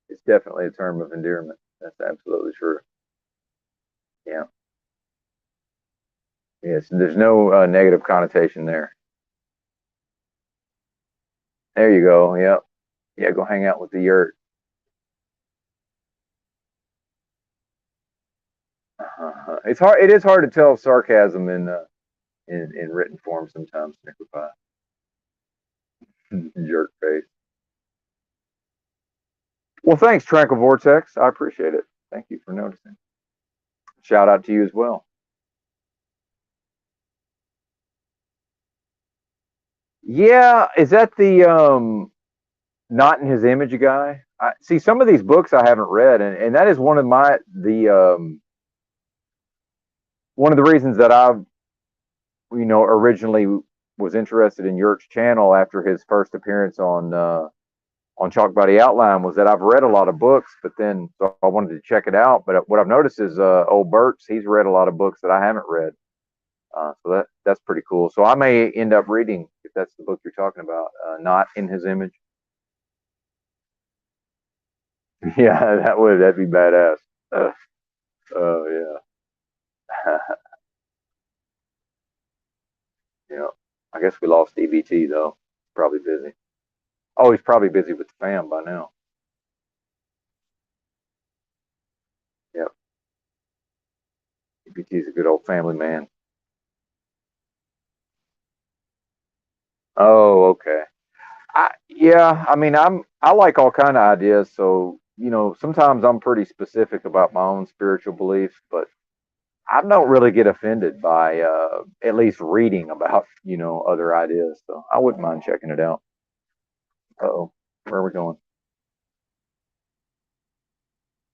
It's definitely a term of endearment. That's absolutely true. Yeah. Yes. There's no negative connotation there. There you go. Yep. Yeah. Go hang out with the yurt. It's hard. It is hard to tell sarcasm in written form sometimes. Snicker pie. Jerk face. Well, thanks, Tranquil Vortex. I appreciate it. Thank you for noticing. Shout out to you as well. Yeah, is that the not in his image guy? I see some of these books I haven't read, and that is one of one of the reasons that I've originally was interested in Yurt's channel after his first appearance on Chalk Body Outline was that I've read a lot of books, but then so I wanted to check it out. But what I've noticed is old Bert's, he's read a lot of books that I haven't read. So that's pretty cool. So I may end up reading, if that's the book you're talking about, Not in His Image. Yeah, that'd be badass. Oh yeah. Yeah. I guess we lost EBT though. Probably busy. Oh, he's probably busy with the fam by now. Yep. EBT's a good old family man. Oh, okay. Yeah, I mean, I like all kind of ideas, so sometimes I'm pretty specific about my own spiritual beliefs, but I don't really get offended by at least reading about other ideas, so I wouldn't mind checking it out. Uh-oh, where are we going?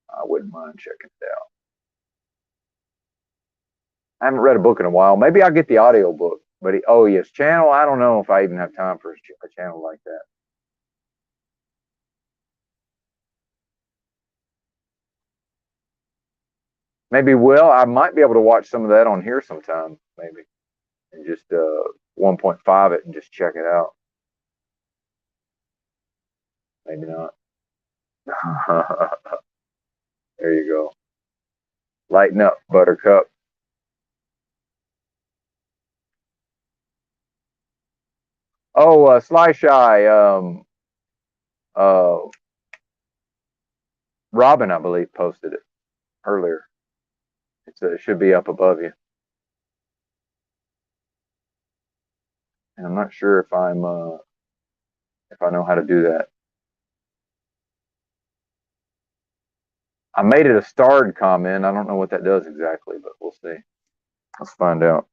I wouldn't mind checking it out. I haven't read a book in a while. Maybe I'll get the audio book. But oh yes, channel. I don't know if I even have time for a channel like that. Maybe I might be able to watch some of that on here sometime, maybe, and just 1.5 it and just check it out. Maybe not. There you go. Lighten up, Buttercup. Oh, Sly Shy. Uh, Robin, I believe, posted it earlier. It should be up above you. And I'm not sure if I'm if I know how to do that. I made it a starred comment. I don't know what that does exactly, but we'll see. Let's find out.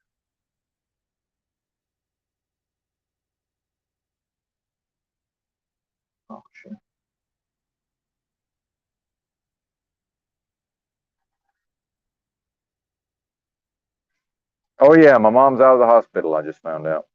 Oh, shit. Oh, yeah, my mom's out of the hospital, I just found out.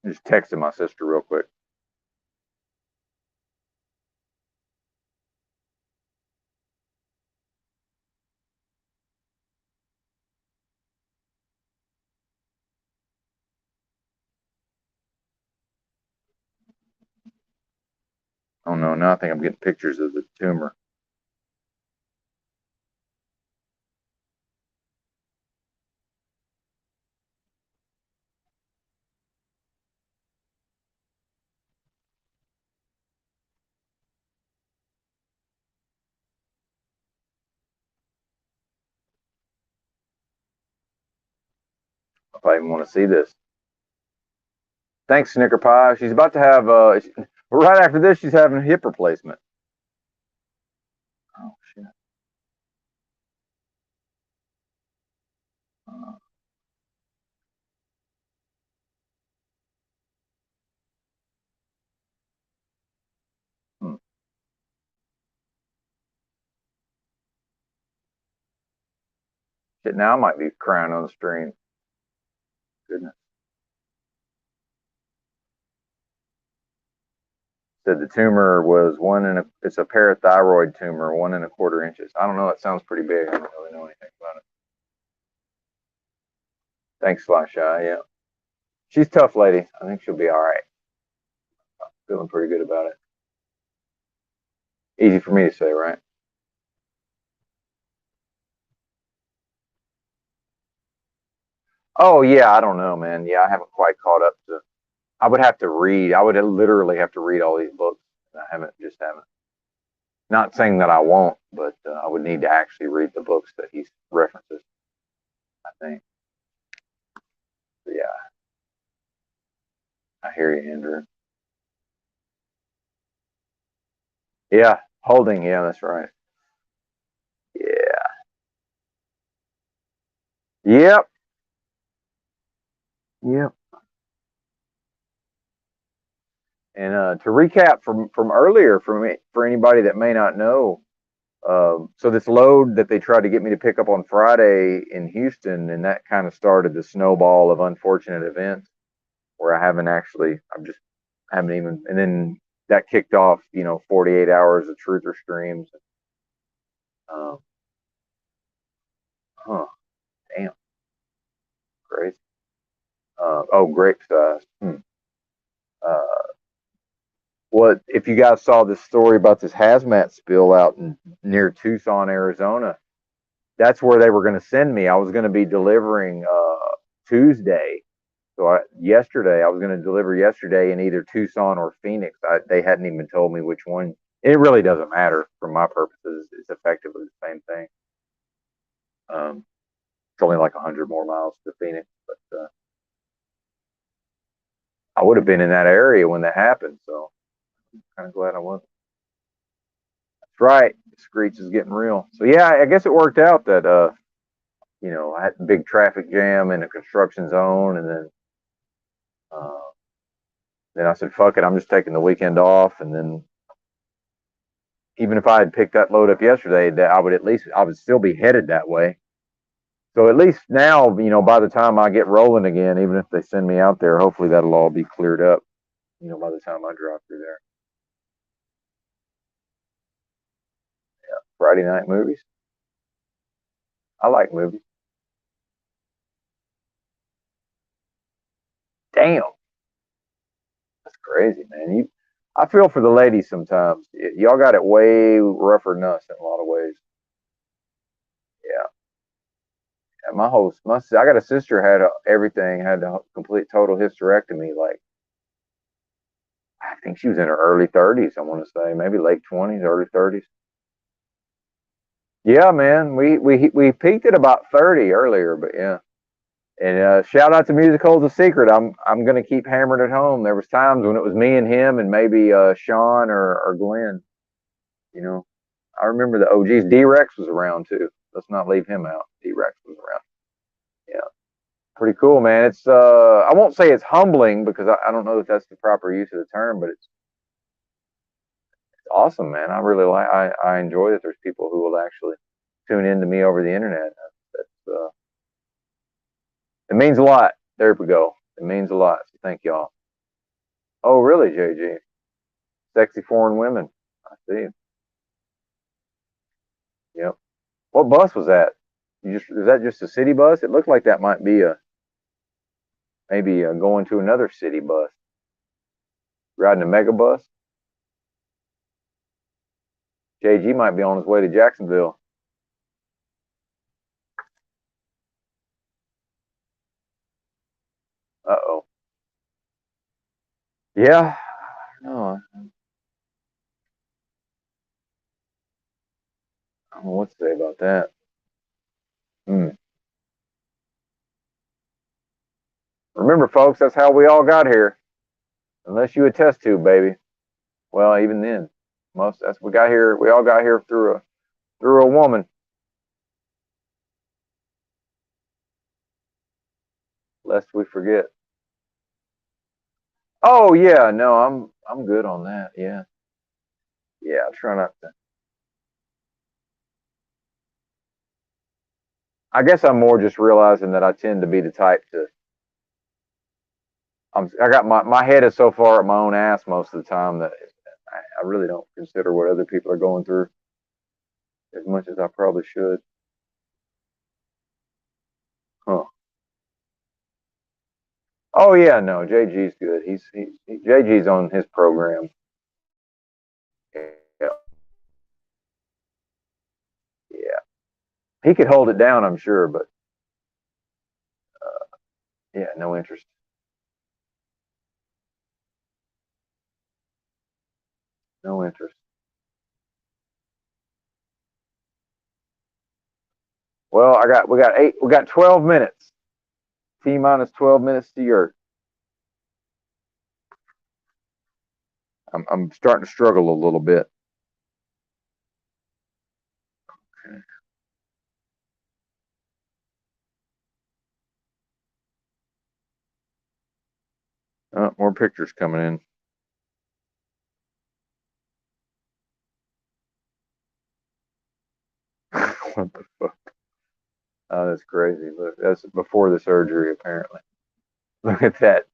I just texted my sister real quick. Oh, no, now I think I'm getting pictures of the tumor. If I even want to see this. Thanks, Snicker Pie. She's about to have, right after this, she's having a hip replacement. Oh, shit. Uh, hmm. Shit, now I might be crying on the stream. Goodness. Said the tumor was it's a parathyroid tumor, 1.25 inches. I don't know. It sounds pretty big. I don't really know anything about it. Thanks, Fly Shy. Yeah. She's a tough lady. I think she'll be all right. I'm feeling pretty good about it. Easy for me to say, right? Oh, yeah. I don't know, man. Yeah, I haven't quite caught up to. I would have to read. I would literally have to read all these books. I haven't. Not saying that I won't, but I would need to actually read the books that he references, I think. But yeah, I hear you, Andrew. Yeah, holding. Yeah, that's right. Yeah. Yep. Yep. And to recap from earlier, for anybody that may not know, so this load that they tried to get me to pick up on Friday in Houston, and that kind of started the snowball of unfortunate events where I'm just haven't even, and then that kicked off, 48 hours of truther streams. Um, huh, damn, crazy. Oh, grape size. Uh, what if you guys saw this story about this hazmat spill out near Tucson, Arizona? That's where they were going to send me. I was going to be delivering Tuesday. Yesterday, I was going to deliver yesterday in either Tucson or Phoenix. They hadn't even told me which one. It really doesn't matter for my purposes. It's effectively the same thing. It's only like 100 more miles to Phoenix, but I would have been in that area when that happened. So I'm kind of glad I wasn't. That's right. The Screech is getting real. So yeah, I guess it worked out that I had a big traffic jam in a construction zone, and uh, then I said, "Fuck it, I'm just taking the weekend off." And then even if I had picked that load up yesterday, that I would still be headed that way. So at least now, by the time I get rolling again, even if they send me out there, hopefully that'll all be cleared up. By the time I drive through there. Friday night movies. I like movies. Damn, that's crazy, man. I feel for the ladies sometimes. Y'all got it way rougher than us in a lot of ways. Yeah. And I got a sister had everything, had a complete total hysterectomy. Like, I think she was in her early 30s. I want to say maybe late 20s, early 30s. Yeah, man. We peaked at about 30 earlier, but yeah. And shout out to Music Holds a Secret. I'm gonna keep hammering it home. There was times when it was me and him, and maybe Sean or Glenn. You know, I remember the OGs. D-Rex was around too. Let's not leave him out. D-Rex was around. Yeah, pretty cool, man. It's I won't say it's humbling because I don't know if that's the proper use of the term, but it's awesome, man. I really I enjoy that there's people who will actually tune in to me over the internet. That's it means a lot. There we go. It means a lot. So thank y'all. Oh, really, JG? Sexy foreign women. I see. Yep. What bus was that? Is that just a city bus? It looked like that might be maybe going to another city bus. Riding a mega bus. JG might be on his way to Jacksonville. Uh-oh. Yeah. No, I don't know what to say about that. Hmm. Remember, folks, that's how we all got here. Unless you attest to, baby. Well, even then, that's we got here. We all got here through a woman. Lest we forget. Oh yeah, no, I'm good on that. Yeah, yeah. I try not to. I guess I'm more just realizing that I tend to be the type to. I got my head is so far at my own ass most of the time that I really don't consider what other people are going through as much as I probably should. Huh. Oh yeah, no, JG's good. JG's on his program. Yeah, yeah. He could hold it down, I'm sure, but yeah, no interest. No interest. Well, we got 12 minutes. T minus 12 minutes to Yurt. I'm starting to struggle a little bit. Okay. More pictures coming in. What the fuck? Oh, that's crazy. Look, that's before the surgery, apparently. Look at that.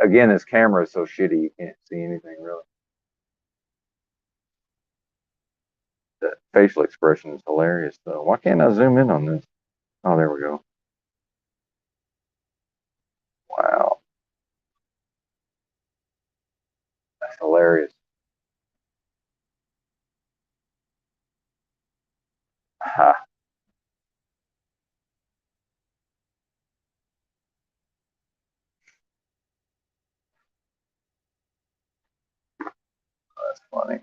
Again, this camera is so shitty you can't see anything really. The facial expression is hilarious, though. Why can't I zoom in on this? Oh, there we go. Wow. That's hilarious. Ha. That's funny.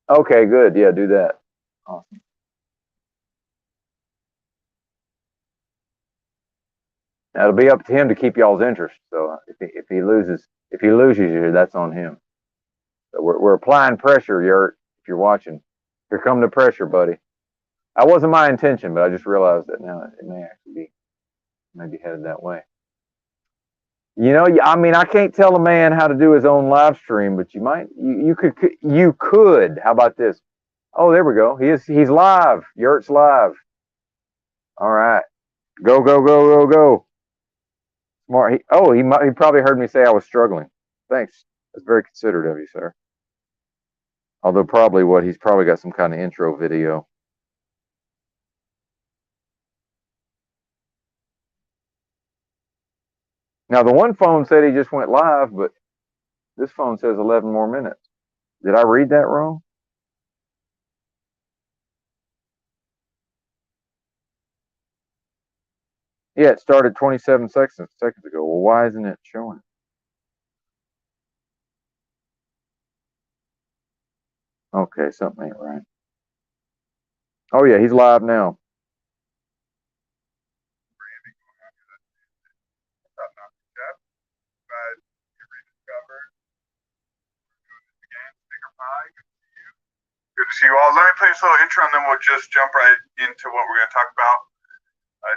Okay, good. Yeah, do that. Awesome. Now, it'll be up to him to keep y'all's interest. So if he loses you, that's on him. So we're applying pressure, Yurt. If you're watching, here come the pressure, buddy. That wasn't my intention, but I just realized that now it may actually be maybe headed that way. You know, I mean, I can't tell a man how to do his own live stream, but you could. How about this? Oh, there we go. He's live. Yurt's live. All right, go. Smart. He probably heard me say I was struggling. Thanks. That's very considerate of you, sir. Although he's probably got some kind of intro video. Now, the one phone said he just went live, but this phone says 11 more minutes. Did I read that wrong? Yeah, it started 27 seconds ago. Well, why isn't it showing? Okay, something ain't right. Oh, yeah, he's live now. Good to see you all. Let me play this little intro and then we'll just jump right into what we're going to talk about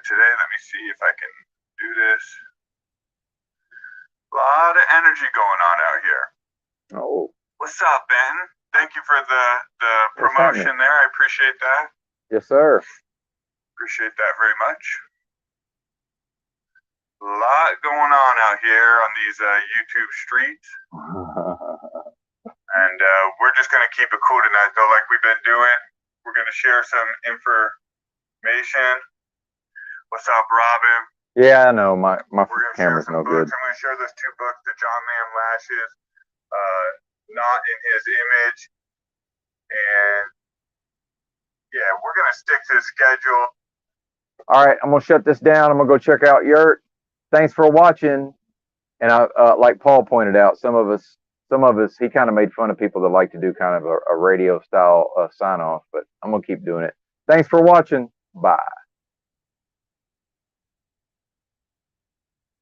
today. Let me see if I can do this. A lot of energy going on out here. Oh. What's up, Ben? Thank you for the promotion there. I appreciate that. Yes, sir. Appreciate that very much. A lot going on out here on these YouTube streets. And we're just going to keep it cool tonight, though, like we've been doing. We're going to share some information. What's up, Robin? Yeah, I know. My camera's no good. I'm going to share those 2 books, The John Lamb Lashes, Not in His Image. And, yeah, we're going to stick to the schedule. All right, I'm going to shut this down. I'm going to go check out Yurt. Thanks for watching. And I, like Paul pointed out, some of us, he kind of made fun of people that like to do kind of a radio style sign off, but I'm going to keep doing it. Thanks for watching. Bye.